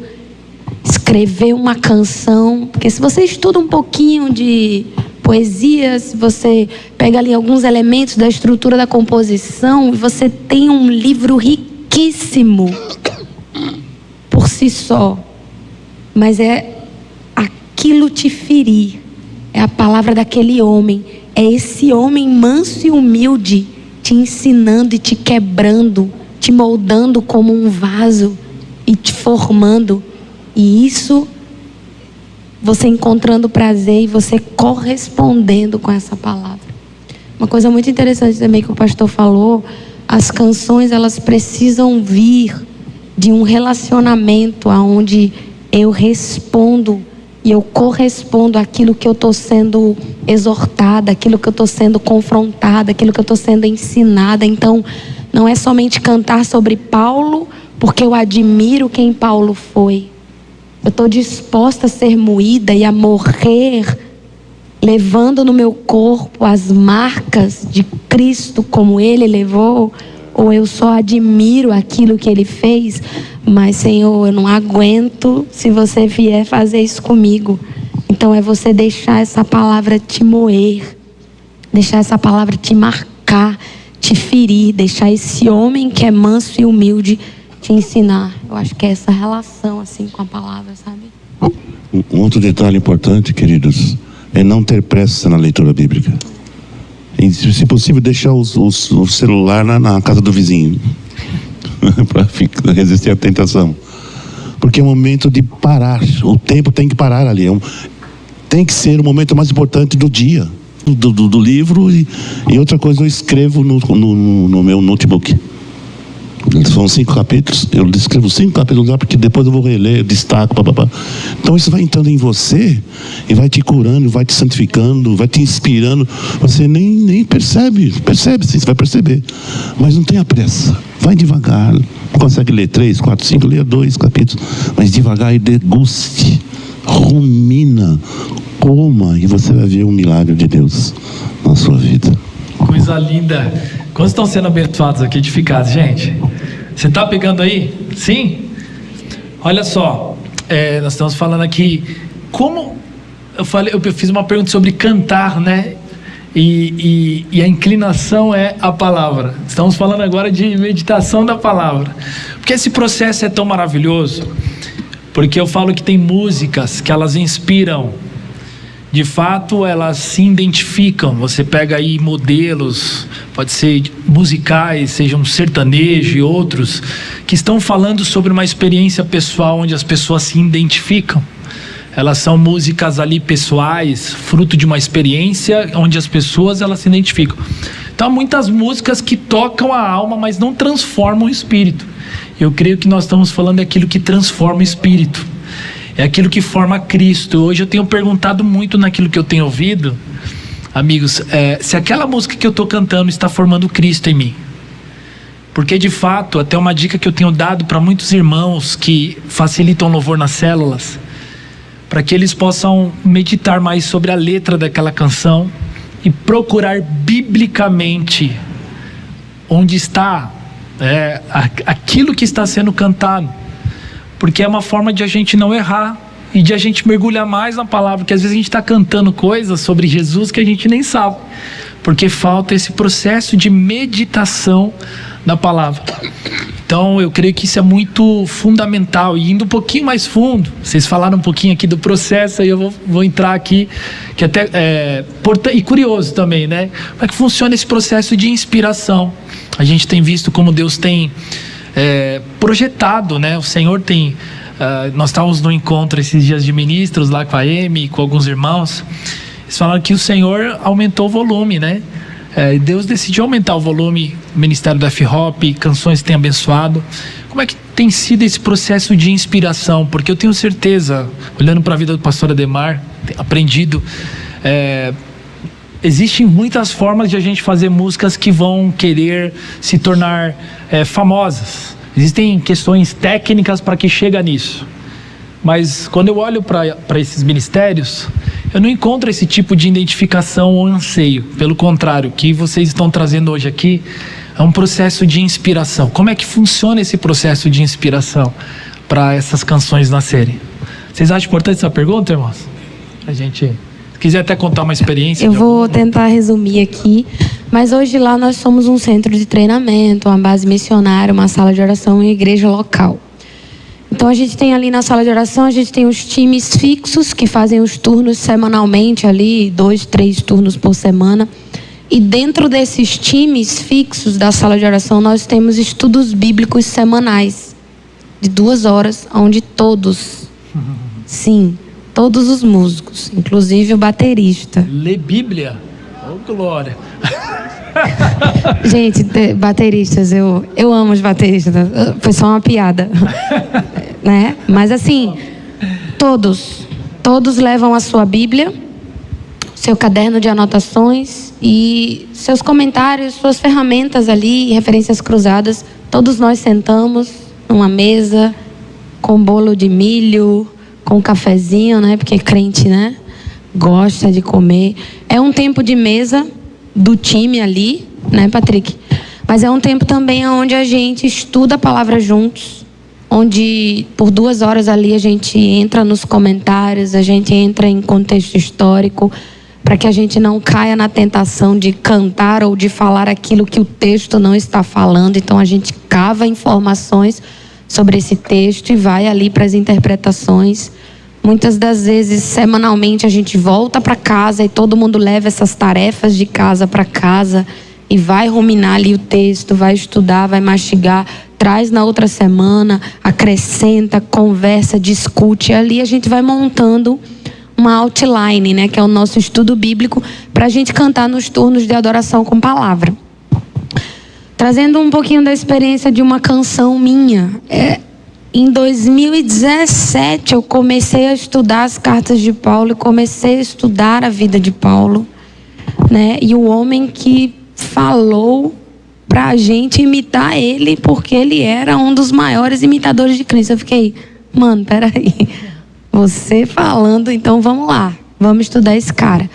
escrever uma canção, porque se você estuda um pouquinho de poesia, se você pega ali alguns elementos da estrutura da composição, você tem um livro riquíssimo por si só, mas é aquilo te ferir, é a palavra daquele homem, é esse homem manso e humilde te ensinando e te quebrando, te moldando como um vaso e te formando. E isso, você encontrando prazer e você correspondendo com essa palavra. Uma coisa muito interessante também que o pastor falou, as canções, elas precisam vir de um relacionamento onde eu respondo e eu correspondo àquilo que eu estou sendo exortada, aquilo que eu estou sendo confrontada, aquilo que eu estou sendo ensinada. Então, não é somente cantar sobre Paulo, porque eu admiro quem Paulo foi. Eu estou disposta a ser moída e a morrer, levando no meu corpo as marcas de Cristo como Ele levou, ou eu só admiro aquilo que Ele fez, mas Senhor, eu não aguento se você vier fazer isso comigo. Então é você deixar essa palavra te moer, deixar essa palavra te marcar, te ferir, deixar esse homem que é manso e humilde te ensinar. Eu acho que é essa relação assim com a palavra, sabe? Um outro detalhe importante, queridos, é não ter pressa na leitura bíblica. E, se possível, deixar o celular na casa do vizinho para resistir à tentação, porque é o momento de parar. O tempo tem que parar ali, tem que ser o momento mais importante do dia, do livro. E outra coisa, eu escrevo no meu notebook. São 5 capítulos, eu escrevo 5 capítulos lá, porque depois eu vou reler, destaco, papapá. Então isso vai entrando em você e vai te curando, vai te santificando, vai te inspirando. Você nem percebe sim, você vai perceber, mas não tenha pressa, vai devagar. Não consegue ler 3, 4, 5, leia 2 capítulos, mas devagar e deguste, rumina, coma, e você vai ver o milagre de Deus na sua vida. Coisa linda. Quantos estão sendo abençoados aqui, edificados, gente? Você está pegando aí? Sim? Olha só, nós estamos falando aqui, como eu fiz uma pergunta sobre cantar, né? e a inclinação é a palavra. Estamos falando agora de meditação da palavra. Porque esse processo é tão maravilhoso, porque eu falo que tem músicas que elas inspiram. De fato, elas se identificam. Você pega aí modelos, pode ser musicais, sejam sertanejo e outros, que estão falando sobre uma experiência pessoal onde as pessoas se identificam. Elas são músicas ali pessoais, fruto de uma experiência onde as pessoas elas se identificam. Então, há muitas músicas que tocam a alma, mas não transformam o espírito. Eu creio que nós estamos falando daquilo que transforma o espírito. É aquilo que forma Cristo. Hoje eu tenho perguntado muito naquilo que eu tenho ouvido, amigos, se aquela música que eu estou cantando está formando Cristo em mim. Porque de fato, até uma dica que eu tenho dado para muitos irmãos que facilitam louvor nas células, para que eles possam meditar mais sobre a letra daquela canção e procurar biblicamente onde está aquilo que está sendo cantado. Porque é uma forma de a gente não errar e de a gente mergulhar mais na palavra, porque às vezes a gente está cantando coisas sobre Jesus que a gente nem sabe, porque falta esse processo de meditação da palavra. Então eu creio que isso é muito fundamental. E indo um pouquinho mais fundo, vocês falaram um pouquinho aqui do processo, aí eu vou entrar aqui, que até e curioso também, né? Como é que funciona esse processo de inspiração? A gente tem visto como Deus tem projetado, né? O Senhor tem... nós estávamos no encontro esses dias de ministros lá com a Amy e com alguns irmãos. Eles falaram que o Senhor aumentou o volume, né? Deus decidiu aumentar o volume. O ministério da F-Hop, canções que tem abençoado. Como é que tem sido esse processo de inspiração? Porque eu tenho certeza, olhando para a vida do pastor Ademar, aprendido, existem muitas formas de a gente fazer músicas que vão querer se tornar famosas. Existem questões técnicas para que chegue nisso. Mas quando eu olho para esses ministérios, eu não encontro esse tipo de identificação ou anseio. Pelo contrário, o que vocês estão trazendo hoje aqui é um processo de inspiração. Como é que funciona esse processo de inspiração para essas canções nascerem? Vocês acham importante essa pergunta, irmãos? A gente... Se quiser até contar uma experiência... Eu vou tentar resumir aqui, mas hoje lá nós somos um centro de treinamento, uma base missionária, uma sala de oração e igreja local. Então a gente tem ali na sala de oração, a gente tem os times fixos que fazem os turnos semanalmente ali, 2, 3 turnos por semana. E dentro desses times fixos da sala de oração, nós temos estudos bíblicos semanais, de 2 horas, onde todos, sim, todos os músicos, inclusive o baterista. Lê Bíblia? Oh, glória! Gente, bateristas, eu amo os bateristas. Foi só uma piada. Né? Mas assim, todos levam a sua Bíblia, seu caderno de anotações e seus comentários, suas ferramentas ali, referências cruzadas. Todos nós sentamos numa mesa com bolo de milho, com cafezinho, né? Porque crente, né? Gosta de comer. É um tempo de mesa do time ali, né, Patrick? Mas é um tempo também onde a gente estuda a palavra juntos, onde por 2 horas ali a gente entra nos comentários, a gente entra em contexto histórico, para que a gente não caia na tentação de cantar ou de falar aquilo que o texto não está falando. Então a gente cava informações sobre esse texto e vai ali para as interpretações. Muitas das vezes, semanalmente, a gente volta para casa e todo mundo leva essas tarefas de casa para casa e vai ruminar ali o texto, vai estudar, vai mastigar, traz na outra semana, acrescenta, conversa, discute. E ali a gente vai montando uma outline, né, que é o nosso estudo bíblico, para a gente cantar nos turnos de adoração com palavra. Trazendo um pouquinho da experiência de uma canção minha. Em 2017 eu comecei a estudar as cartas de Paulo e comecei a estudar a vida de Paulo, né? E o homem que falou para a gente imitar ele, porque ele era um dos maiores imitadores de Cristo. Eu fiquei, mano, peraí, você falando, então vamos lá, vamos estudar esse cara.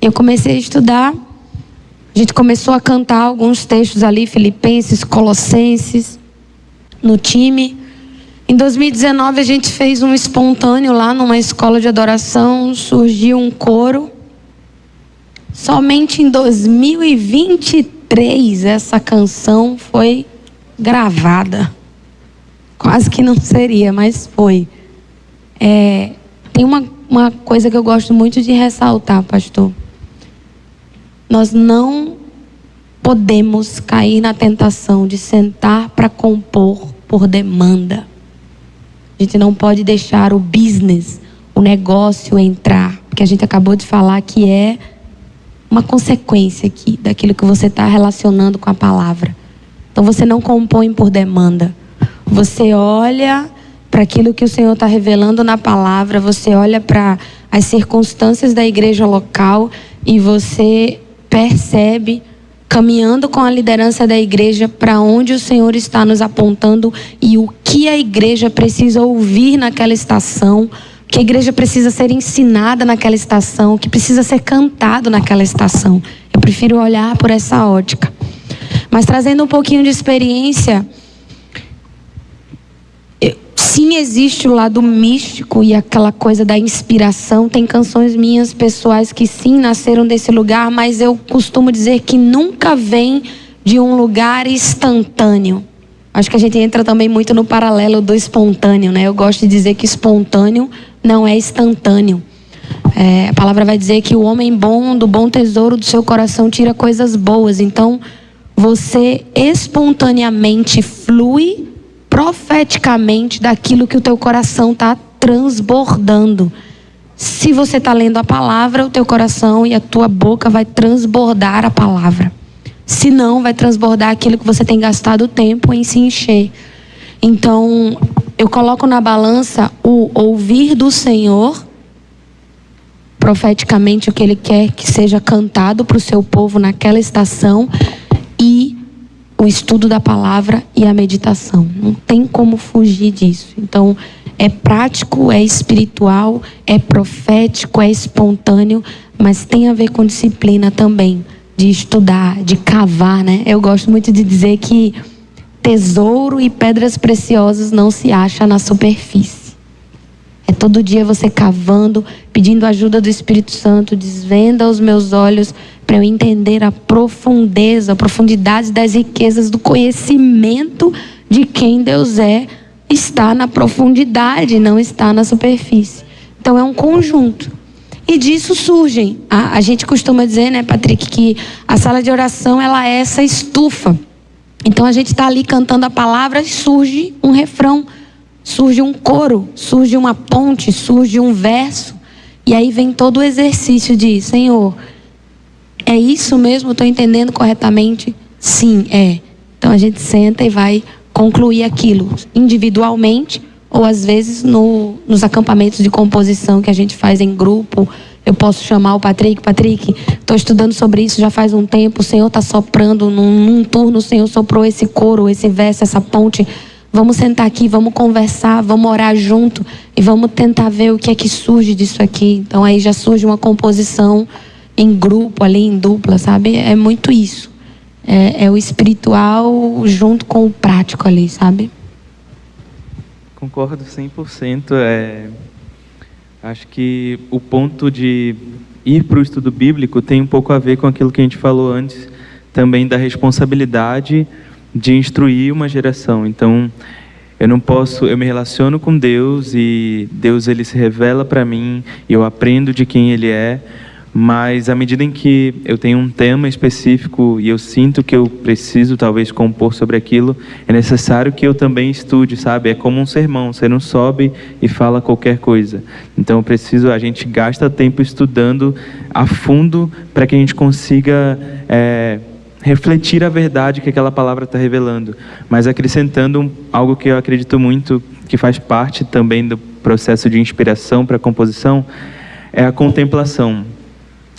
Eu comecei a estudar, a gente começou a cantar alguns textos ali, Filipenses, Colossenses, no time. Em 2019 a gente fez um espontâneo lá numa escola de adoração, surgiu um coro, somente em 2023 essa canção foi gravada. Quase que não seria, mas foi. Tem uma coisa que eu gosto muito de ressaltar, pastor. Nós não podemos cair na tentação de sentar para compor por demanda. A gente não pode deixar o business, o negócio entrar, porque a gente acabou de falar que é uma consequência aqui daquilo que você está relacionando com a palavra. Então você não compõe por demanda. Você olha para aquilo que o Senhor está revelando na palavra, você olha para as circunstâncias da igreja local e você percebe, caminhando com a liderança da igreja, para onde o Senhor está nos apontando e o que a igreja precisa ouvir naquela estação, o que a igreja precisa ser ensinada naquela estação, o que precisa ser cantado naquela estação. Eu prefiro olhar por essa ótica. Mas trazendo um pouquinho de experiência, sim, existe o lado místico e aquela coisa da inspiração. Tem canções minhas pessoais que sim nasceram desse lugar, mas eu costumo dizer que nunca vem de um lugar instantâneo. Acho que a gente entra também muito no paralelo do espontâneo, né? Eu gosto de dizer que espontâneo não é instantâneo. A palavra vai dizer que o homem bom, do bom tesouro do seu coração, tira coisas boas. Então, você espontaneamente flui profeticamente daquilo que o teu coração está transbordando. Se você está lendo a palavra, o teu coração e a tua boca vai transbordar a palavra. Se não, vai transbordar aquilo que você tem gastado tempo em se encher. Então, eu coloco na balança o ouvir do Senhor, profeticamente o que Ele quer que seja cantado para o seu povo naquela estação, e o estudo da palavra e a meditação. Não tem como fugir disso. Então, é prático, é espiritual, é profético, é espontâneo, mas tem a ver com disciplina também, de estudar, de cavar, né? Eu gosto muito de dizer que tesouro e pedras preciosas não se acham na superfície. É todo dia você cavando, pedindo ajuda do Espírito Santo, desvenda os meus olhos para eu entender a profundeza, a profundidade das riquezas do conhecimento de quem Deus é. Está na profundidade, não está na superfície. Então é um conjunto. E disso surgem. A gente costuma dizer, né, Patrick, que a sala de oração, ela é essa estufa. Então a gente está ali cantando a palavra e surge um refrão, surge um coro, surge uma ponte, surge um verso. E aí vem todo o exercício de, Senhor, é isso mesmo? Estou entendendo corretamente? Sim, é. Então a gente senta e vai concluir aquilo individualmente, ou às vezes nos acampamentos de composição que a gente faz em grupo. Eu posso chamar o Patrick, estou estudando sobre isso já faz um tempo, o Senhor está soprando, num turno o Senhor soprou esse coro, esse verso, essa ponte. Vamos sentar aqui, vamos conversar, vamos orar junto e vamos tentar ver o que é que surge disso aqui. Então aí já surge uma composição em grupo, ali em dupla, sabe? É muito isso. É o espiritual junto com o prático ali, sabe? Concordo 100%. Acho que o ponto de ir para o estudo bíblico tem um pouco a ver com aquilo que a gente falou antes, também da responsabilidade de instruir uma geração. Então, eu me relaciono com Deus e Deus, ele se revela para mim e eu aprendo de quem ele é, mas à medida em que eu tenho um tema específico e eu sinto que eu preciso talvez compor sobre aquilo, é necessário que eu também estude, sabe? É como um sermão, você não sobe e fala qualquer coisa. Então a gente gasta tempo estudando a fundo para que a gente consiga refletir a verdade que aquela palavra está revelando, mas acrescentando algo que eu acredito muito, que faz parte também do processo de inspiração para a composição, é a contemplação.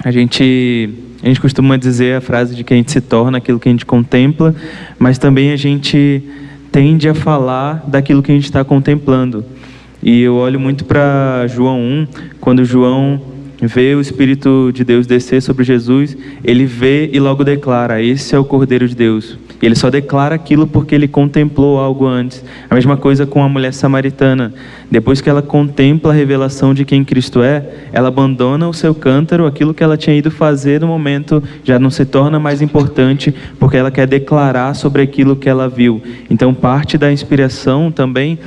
A gente costuma dizer a frase de que a gente se torna aquilo que a gente contempla, mas também a gente tende a falar daquilo que a gente está contemplando. E eu olho muito para João 1, quando João vê o Espírito de Deus descer sobre Jesus, ele vê e logo declara: esse é o Cordeiro de Deus. E ele só declara aquilo porque ele contemplou algo antes. A mesma coisa com a mulher samaritana. Depois que ela contempla a revelação de quem Cristo é, ela abandona o seu cântaro, aquilo que ela tinha ido fazer no momento já não se torna mais importante, porque ela quer declarar sobre aquilo que ela viu. Então parte da inspiração também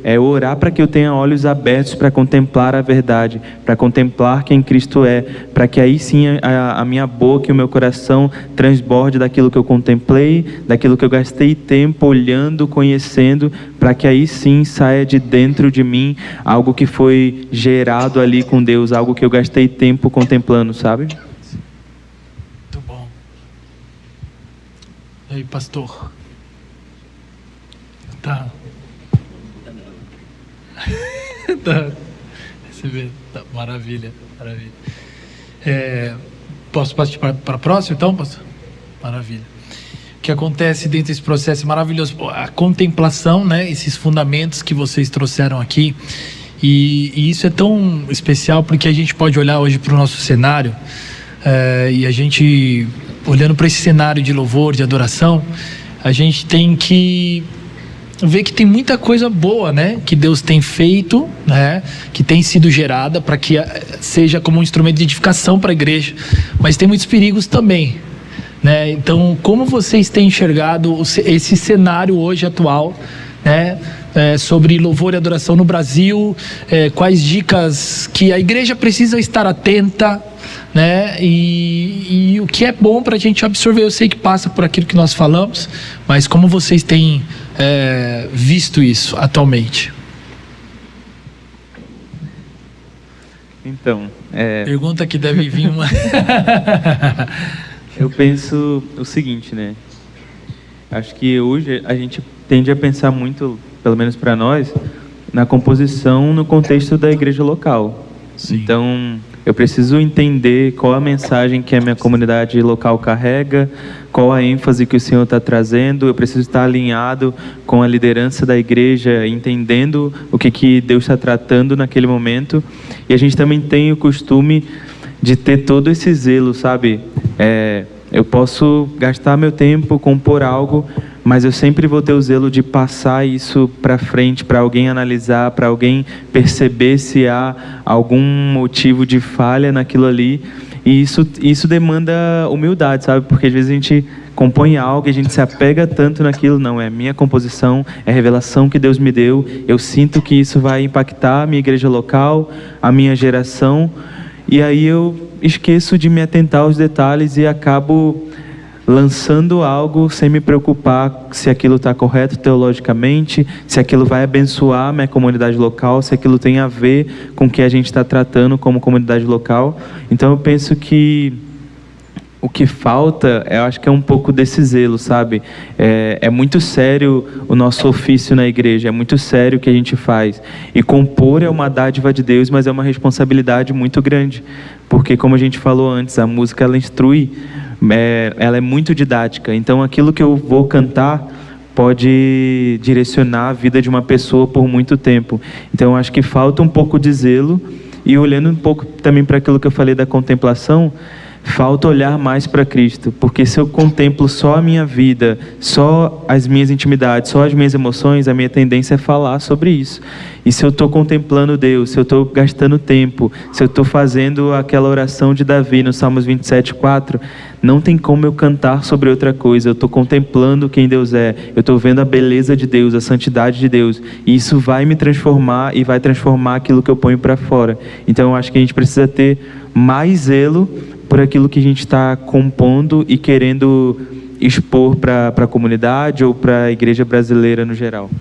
é orar para que eu tenha olhos abertos para contemplar a verdade, para contemplar quem Cristo é, para que aí sim a minha boca e o meu coração transborde daquilo que eu contemplei, daquilo que eu gastei tempo olhando, conhecendo, para que aí sim saia de dentro de mim algo que foi gerado ali com Deus, algo que eu gastei tempo contemplando, sabe? Muito bom. E aí, pastor? Tá. Você vê, tá, maravilha. Posso partir para a próxima, então, pastor? Maravilha. O que acontece dentro desse processo maravilhoso? A contemplação, né? Esses fundamentos que vocês trouxeram aqui. E isso é tão especial porque a gente pode olhar hoje para o nosso cenário e a gente, olhando para esse cenário de louvor, de adoração, a gente tem que ver que tem muita coisa boa, né, que Deus tem feito, né, que tem sido gerada para que seja como um instrumento de edificação para a igreja, mas tem muitos perigos também, né? Então, como vocês têm enxergado esse cenário hoje atual, né, sobre louvor e adoração no Brasil? Quais dicas que a igreja precisa estar atenta, né? E o que é bom para a gente absorver? Eu sei que passa por aquilo que nós falamos, mas como vocês têm visto isso atualmente? Então, pergunta que deve vir uma... Eu penso o seguinte, né? Acho que hoje a gente tende a pensar muito, pelo menos para nós, na composição no contexto da igreja local. Sim. Então, eu preciso entender qual a mensagem que a minha comunidade local carrega, qual a ênfase que o Senhor está trazendo. Eu preciso estar alinhado com a liderança da igreja, entendendo o que Deus está tratando naquele momento. E a gente também tem o costume de ter todo esse zelo, sabe? Eu posso gastar meu tempo, compor algo, mas eu sempre vou ter o zelo de passar isso para frente, para alguém analisar, para alguém perceber se há algum motivo de falha naquilo ali. E isso demanda humildade, sabe? Porque às vezes a gente compõe algo e a gente se apega tanto naquilo. Não, é minha composição, é a revelação que Deus me deu. Eu sinto que isso vai impactar a minha igreja local, a minha geração. E aí eu esqueço de me atentar aos detalhes e acabo lançando algo sem me preocupar se aquilo está correto teologicamente, se aquilo vai abençoar a minha comunidade local, se aquilo tem a ver com o que a gente está tratando como comunidade local. Então eu penso que o que falta, eu acho que é um pouco desse zelo, sabe? É muito sério o nosso ofício na igreja, é muito sério o que a gente faz. E compor é uma dádiva de Deus, mas é uma responsabilidade muito grande. Porque, como a gente falou antes, a música ela instrui, ela é muito didática. Então, aquilo que eu vou cantar pode direcionar a vida de uma pessoa por muito tempo. Então, eu acho que falta um pouco de zelo. E olhando um pouco também para aquilo que eu falei da contemplação, falta olhar mais para Cristo, porque se eu contemplo só a minha vida, só as minhas intimidades, só as minhas emoções, a minha tendência é falar sobre isso. E se eu estou contemplando Deus, se eu estou gastando tempo, se eu estou fazendo aquela oração de Davi no Salmos 27:4, não tem como eu cantar sobre outra coisa. Eu estou contemplando quem Deus é, eu estou vendo a beleza de Deus, a santidade de Deus, e isso vai me transformar e vai transformar aquilo que eu ponho para fora. Então eu acho que a gente precisa ter mais zelo por aquilo que a gente está compondo e querendo expor para a comunidade ou para a igreja brasileira no geral.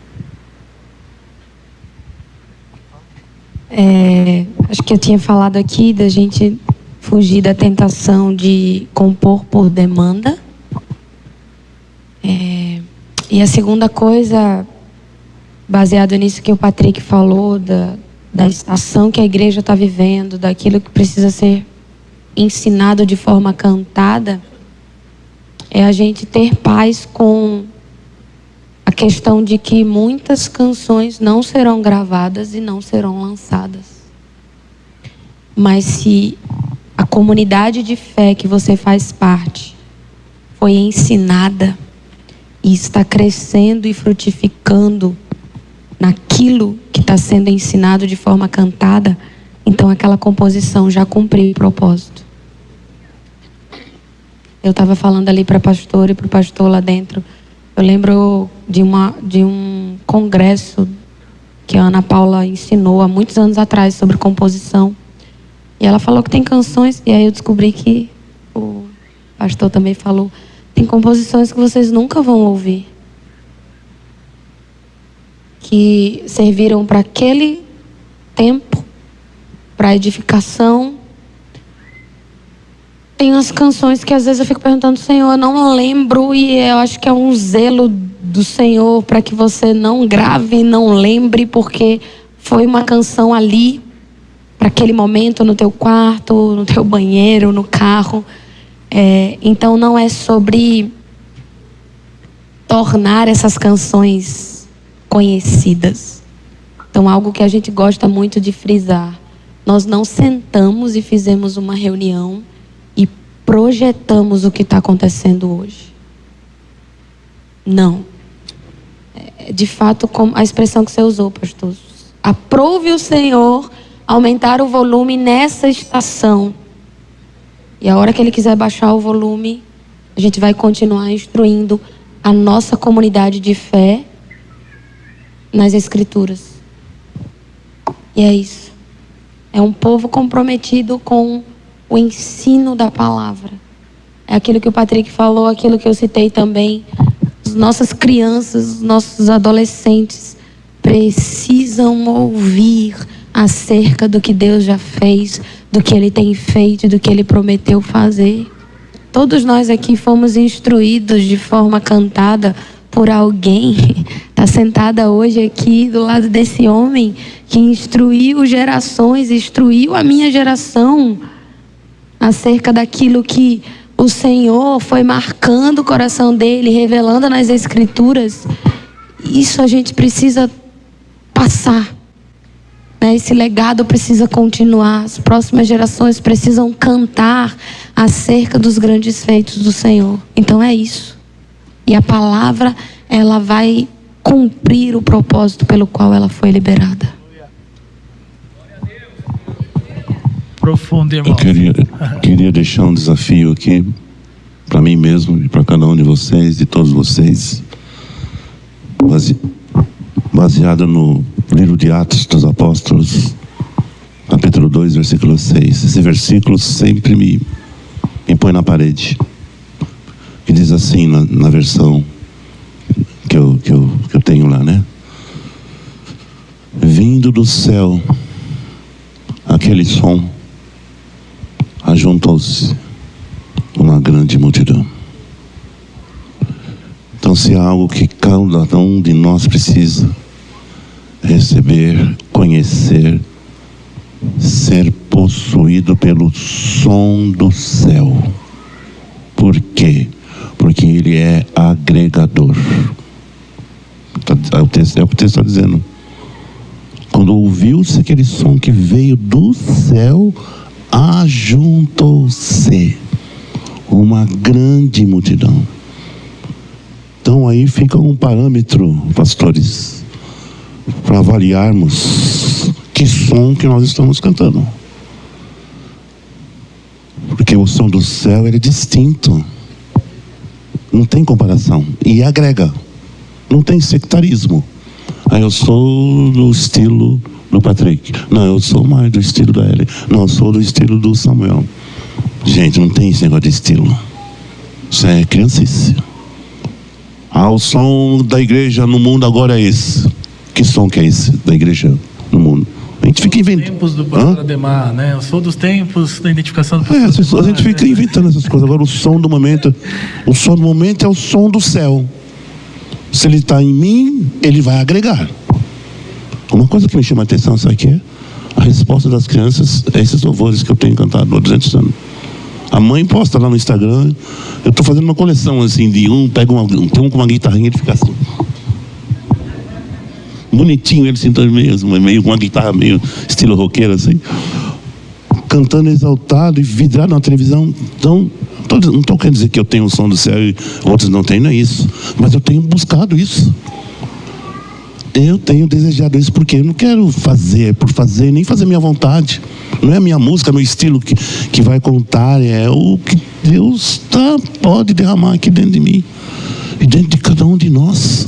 Acho que eu tinha falado aqui da gente fugir da tentação de compor por demanda. E a segunda coisa, baseado nisso que o Patrick falou, da estação que a igreja está vivendo, daquilo que precisa ser ensinado de forma cantada, é a gente ter paz com a questão de que muitas canções não serão gravadas e não serão lançadas. Mas se a comunidade de fé que você faz parte foi ensinada e está crescendo e frutificando naquilo que está sendo ensinado de forma cantada, então aquela composição já cumpriu o propósito. Eu estava falando ali para a pastora e para o pastor lá dentro. Eu lembro de um congresso que a Ana Paula ensinou há muitos anos atrás sobre composição. E ela falou que tem canções, e aí eu descobri que o pastor também falou, tem composições que vocês nunca vão ouvir, que serviram para aquele tempo, para edificação. Tem as canções que às vezes eu fico perguntando, Senhor, eu não lembro, e eu acho que é um zelo do Senhor para que você não grave, não lembre, porque foi uma canção ali, para aquele momento, no teu quarto, no teu banheiro, no carro. Então não é sobre tornar essas canções conhecidas. Então algo que a gente gosta muito de frisar, nós não sentamos e fizemos uma reunião e projetamos o que está acontecendo hoje. Não. De fato, como a expressão que você usou, pastor, aprove o Senhor aumentar o volume nessa estação. E a hora que Ele quiser baixar o volume, a gente vai continuar instruindo a nossa comunidade de fé nas Escrituras. E é isso. É um povo comprometido com o ensino da palavra. É aquilo que o Patrick falou, aquilo que eu citei também. As nossas crianças, os nossos adolescentes precisam ouvir acerca do que Deus já fez, do que Ele tem feito, do que Ele prometeu fazer. Todos nós aqui fomos instruídos de forma cantada por alguém. Está sentada hoje aqui do lado desse homem que instruiu gerações, instruiu a minha geração acerca daquilo que o Senhor foi marcando o coração dele, revelando nas Escrituras. Isso a gente precisa passar. Esse legado precisa continuar. As próximas gerações precisam cantar acerca dos grandes feitos do Senhor. Então é isso. E a palavra, ela vai cumprir o propósito pelo qual ela foi liberada. Profundo, irmão. Eu queria deixar um desafio aqui para mim mesmo e para cada um de vocês, de todos vocês, baseado no livro de Atos dos Apóstolos, capítulo 2, versículo 6. Esse versículo sempre me põe na parede. Que diz assim na versão que eu tenho lá, né? Vindo do céu, aquele som, ajuntou-se uma grande multidão. Então, se há algo que cada um de nós precisa receber, conhecer, ser possuído pelo som do céu. Por quê? Porque ele é agregador. É o que o texto está dizendo. Quando ouviu-se aquele som que veio do céu, ajuntou-se uma grande multidão. Então aí fica um parâmetro, pastores, para avaliarmos que som que nós estamos cantando. Porque o som do céu ele é distinto, não tem comparação, e agrega, não tem sectarismo. Eu sou do estilo do Patrick, não, eu sou mais do estilo da Ellen, não, eu sou do estilo do Samuel. Gente, não tem esse negócio de estilo, isso é criancice. O som da igreja no mundo agora é esse. Que som que é esse da igreja no mundo? A gente fica inventando. Tempos do pastor Ademar, né? Eu sou dos tempos da identificação do pastor Ademar, a gente fica inventando essas coisas. Agora o som do momento é o som do céu. Se ele está em mim, ele vai agregar. Uma coisa que me chama a atenção, sabe o que é? A resposta das crianças a esses louvores que eu tenho cantado há 200 anos. A mãe posta lá no Instagram. Eu estou fazendo uma coleção assim de pega tem um com uma guitarrinha, ele fica assim. Bonitinho ele sentando mesmo, meio com uma guitarra meio estilo roqueiro assim. cantando exaltado e vidrado na televisão. Então, não estou querendo dizer que eu tenho o som do céu e outros não têm, não é isso. Mas eu tenho buscado isso. Eu tenho desejado isso porque eu não quero fazer por fazer, nem fazer minha vontade. Não é a minha música, meu estilo que vai contar, é o que Deus pode derramar aqui dentro de mim e dentro de cada um de nós.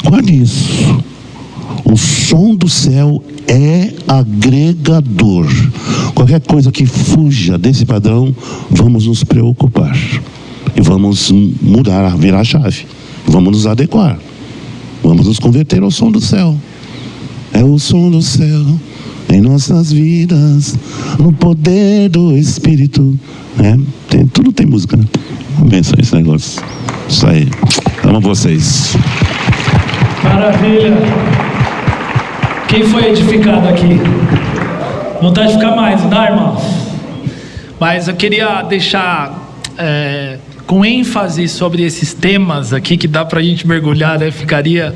Guarde isso. O som do céu é agregador. Qualquer coisa que fuja desse padrão, vamos nos preocupar e vamos mudar, virar a chave, vamos nos adequar, vamos nos converter ao som do céu. É o som do céu em nossas vidas, no poder do Espírito, né? Tudo tem música, né? Benção esse negócio. Isso aí. Amo vocês. Maravilha. Quem foi edificado aqui? Vontade de ficar mais, não dá, irmão? Mas eu queria deixar com ênfase sobre esses temas aqui, que dá pra gente mergulhar, né? Ficaria,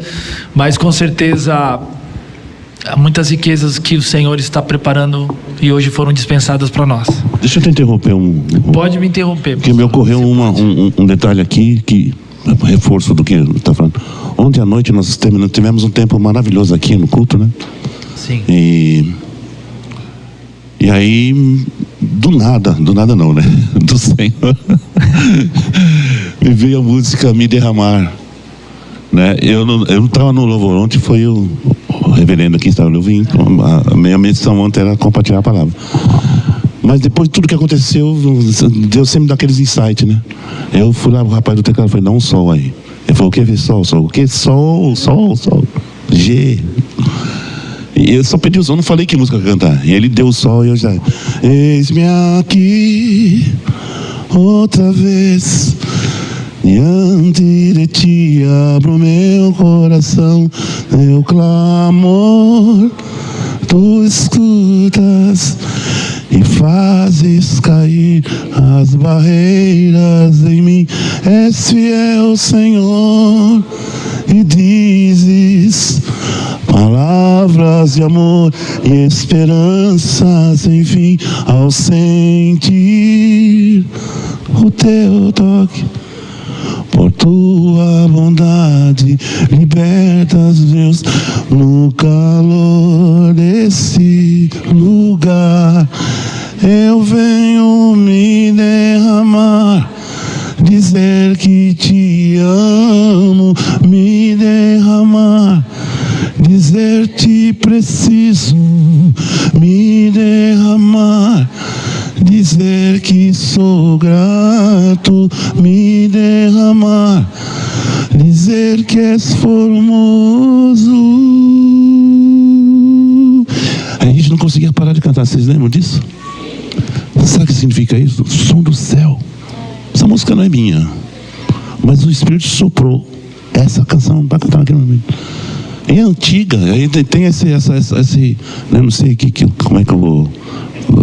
mas com certeza há muitas riquezas que o Senhor está preparando e hoje foram dispensadas para nós. Deixa eu te interromper Pode me interromper. Porque me ocorreu um detalhe aqui que reforço do que está falando. Ontem à noite nós tivemos um tempo maravilhoso aqui no culto, né? Sim. E aí, do nada não, né? Do Senhor, me veio a música Me Derramar, né? Eu não estava no louvor ontem, foi o reverendo aqui que estava no louvor. A minha missão ontem era compartilhar a palavra. Mas depois de tudo que aconteceu, Deus sempre dá aqueles insights, né? Eu fui lá, o rapaz do teclado, falei, dá um sol aí. Ele falou, o que? Sol. O que? Sol. G. E eu só pedi o som, não falei que música cantar. E ele deu o sol e eu já... Eis-me aqui, outra vez, diante de ti abro meu coração, meu clamor, tu escutas e fazes cair as barreiras em mim. És fiel, Senhor, e dizes palavras de amor e esperança sem fim. Ao sentir o teu toque, por tua bondade libertas Deus no calor desse lugar. Eu venho me derramar, dizer que te amo, me derramar, dizer te preciso, me derramar, dizer que sou grato, me derramar, dizer que és formoso. A gente não conseguia parar de cantar, vocês lembram disso? Sabe o que significa isso? O som do céu. Essa música não é minha, mas o Espírito soprou essa canção para cantar naquele momento. É antiga, aí tem esse eu não sei como é que eu vou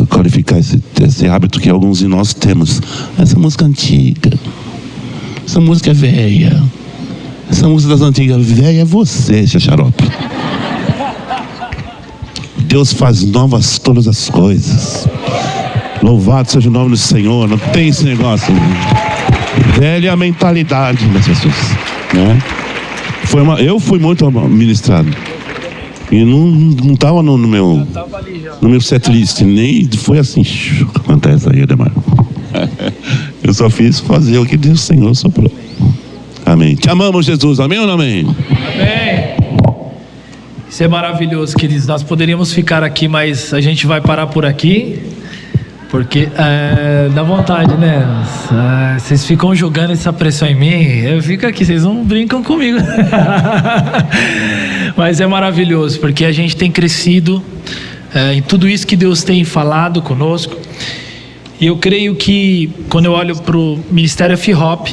qualificar esse hábito que alguns de nós temos. Essa música antiga, essa música é velha, essa música das antigas, velha é você, xaxarope. Deus faz novas todas as coisas. Louvado seja o nome do Senhor. Não tem esse negócio, velha mentalidade das pessoas, né? Eu fui muito ministrado e não estava no meu setlist, nem foi assim. Acontece aí, Ademar. Eu só fiz fazer o que Deus, o Senhor soprou. Amém. Te amamos, Jesus. Amém ou não amém? Amém. Isso é maravilhoso, queridos. Nós poderíamos ficar aqui, mas a gente vai parar por aqui. Porque dá vontade, né? Vocês ficam jogando essa pressão em mim. Eu fico aqui, vocês não brincam comigo. Mas é maravilhoso, porque a gente tem crescido em tudo isso que Deus tem falado conosco. E eu creio que quando eu olho para o Ministério F-Hop,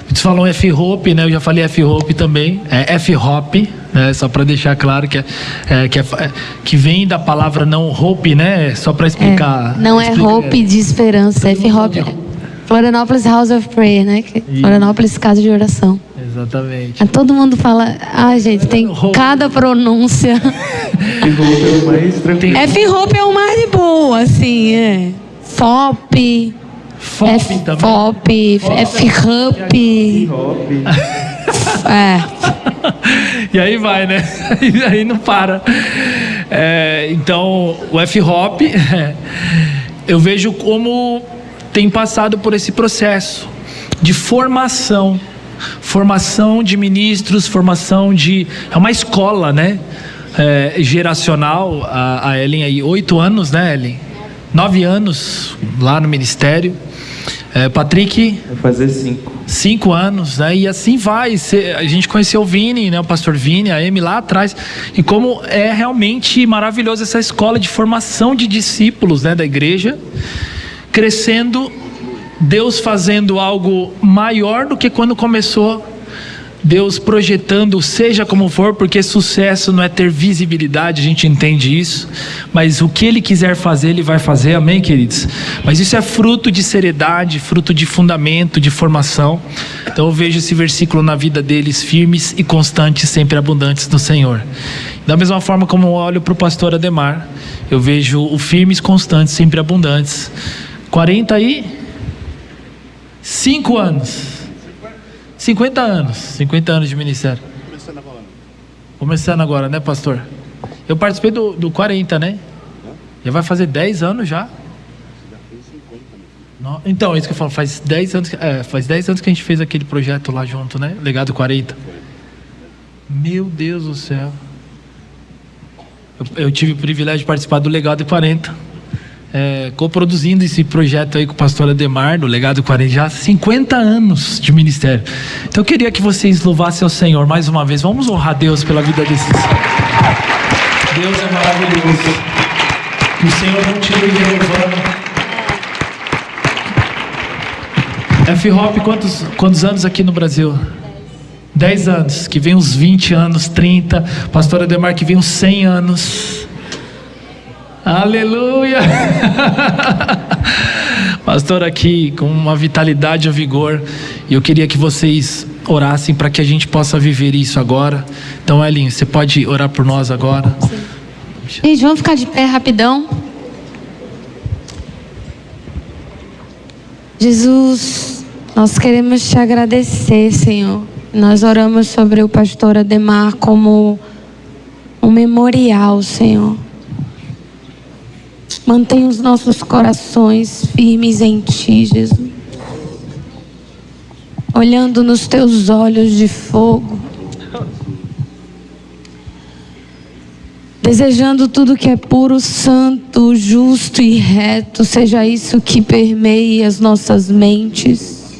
eles falam F-Hop, né? Eu já falei F-Hop também. É F-Hop, né? Só para deixar claro que vem da palavra não hope, né? Só para explicar. Não é hope de esperança, é F-Hop. Florianópolis House of Prayer, né? Florianópolis Casa de Oração. Exatamente. Todo mundo fala, gente, tem cada pronúncia. F-Hope é o mais tranquilo. F-Hope é o mais de boa, assim, FOP. FOP também. FOP, F-Hub. E aí vai, né? E aí não para. Então, o F-Hop, eu vejo como tem passado por esse processo de formação de ministros, formação de... É uma escola, né? Geracional. A Ellen aí, 8 anos, né, Ellen? 9 anos lá no ministério. Patrick... Vai fazer 5. 5 anos, né? E assim vai. A gente conheceu o Vini, né? O pastor Vini, a Amy lá atrás. E como é realmente maravilhoso essa escola de formação de discípulos, né? Da igreja. Crescendo, Deus fazendo algo maior do que quando começou. Deus projetando, seja como for, porque sucesso não é ter visibilidade, a gente entende isso, mas o que Ele quiser fazer, Ele vai fazer, amém, queridos? Mas isso é fruto de seriedade, fruto de fundamento, de formação. Então eu vejo esse versículo na vida deles, firmes e constantes, sempre abundantes no Senhor. Da mesma forma como eu olho para o pastor Ademar, eu vejo o firmes, constantes, sempre abundantes. 45 anos. 50 anos de ministério. Começando agora, né, pastor? Eu participei do 40, né? Já vai fazer 10 anos já. Então, isso que eu falo, faz 10 anos que a gente fez aquele projeto lá junto, né? Legado 40. Meu Deus do céu. Eu tive o privilégio de participar do Legado 40. Coproduzindo esse projeto aí com o pastor Ademar, do Legado 40, já 50 anos de ministério. Então eu queria que vocês louvassem ao Senhor mais uma vez. Vamos honrar Deus pela vida desses. Deus é maravilhoso. Que o Senhor continue renovando. F-Hop, quantos anos aqui no Brasil? 10 anos, que vem uns 20 anos, 30. Pastor Ademar, que vem uns 100 anos. Aleluia! Pastor aqui com uma vitalidade e um vigor. E eu queria que vocês orassem para que a gente possa viver isso agora. Então, Ellen, você pode orar por nós agora? Sim. Gente, vamos ficar de pé rapidão. Jesus, nós queremos te agradecer, Senhor. Nós oramos sobre o pastor Ademar como um memorial, Senhor. Mantenha os nossos corações firmes em Ti, Jesus. Olhando nos Teus olhos de fogo. Desejando tudo que é puro, santo, justo e reto. Seja isso que permeie as nossas mentes.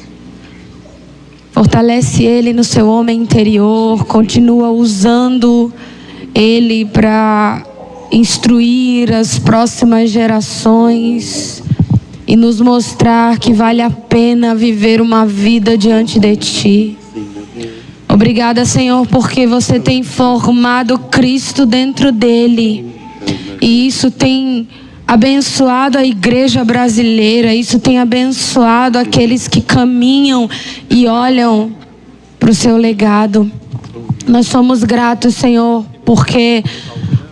Fortalece Ele no seu homem interior. Continua usando Ele para instruir as próximas gerações e nos mostrar que vale a pena viver uma vida diante de Ti. Obrigada, Senhor, porque você tem formado Cristo dentro dele e isso tem abençoado a igreja brasileira, isso tem abençoado aqueles que caminham e olham para o seu legado. Nós somos gratos, Senhor, porque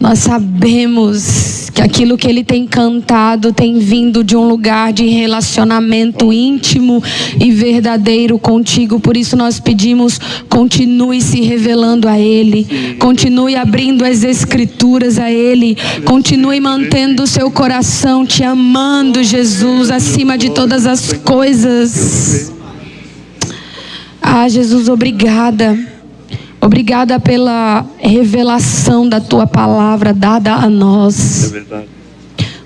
nós sabemos que aquilo que Ele tem cantado tem vindo de um lugar de relacionamento íntimo e verdadeiro contigo. Por isso nós pedimos, continue se revelando a Ele, continue abrindo as Escrituras a Ele, continue mantendo o seu coração te amando, Jesus, acima de todas as coisas. Jesus, obrigada. Obrigada pela revelação da Tua palavra dada a nós. É verdade.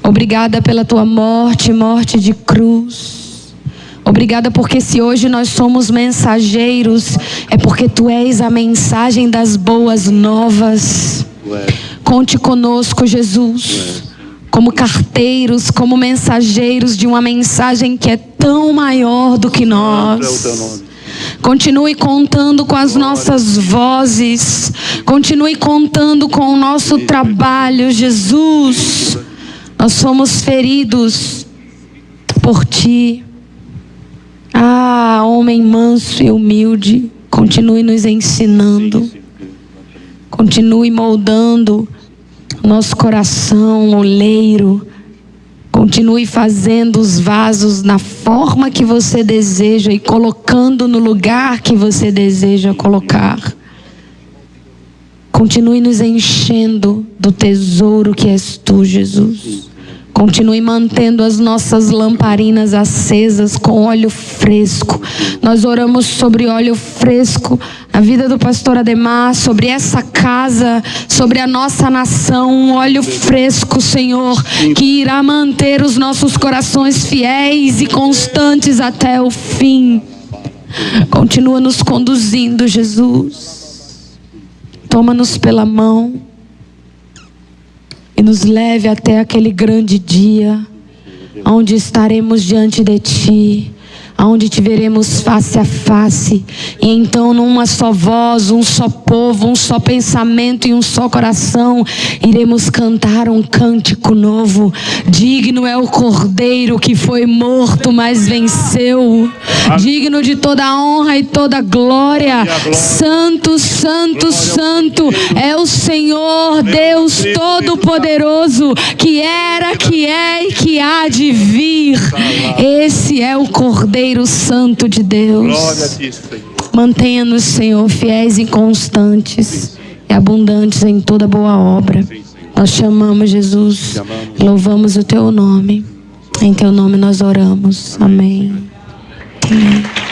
Obrigada pela Tua morte de cruz. Obrigada porque se hoje nós somos mensageiros, é porque Tu és a mensagem das boas novas. Conte conosco, Jesus, como carteiros, como mensageiros de uma mensagem que é tão maior do que nós. Continue contando com as nossas vozes. Continue contando com o nosso trabalho, Jesus. Nós somos feridos por Ti. Homem manso e humilde. Continue nos ensinando. Continue moldando nosso coração, oleiro. Continue fazendo os vasos na forma que você deseja e colocando no lugar que você deseja colocar. Continue nos enchendo do tesouro que és tu, Jesus. Continue mantendo as nossas lamparinas acesas com óleo fresco. Nós oramos sobre óleo fresco, a vida do pastor Ademar, sobre essa casa, sobre a nossa nação, um óleo fresco, Senhor, que irá manter os nossos corações fiéis e constantes até o fim. Continua nos conduzindo, Jesus. Toma-nos pela mão e nos leve até aquele grande dia, onde estaremos diante de Ti, onde te veremos face a face, e então numa só voz, um só povo, um só pensamento e um só coração, iremos cantar um cântico novo. Digno é o Cordeiro que foi morto, mas venceu. Digno de toda a honra e toda a glória. Santo, santo, santo é o Senhor Deus Todo-Poderoso, que era, que é e que há de vir. Esse é o Cordeiro Santo de Deus. Mantenha-nos, Senhor, fiéis e constantes e abundantes em toda boa obra. Nós te amamos, Jesus. Louvamos o teu nome. Em teu nome nós oramos. Amém. Amém.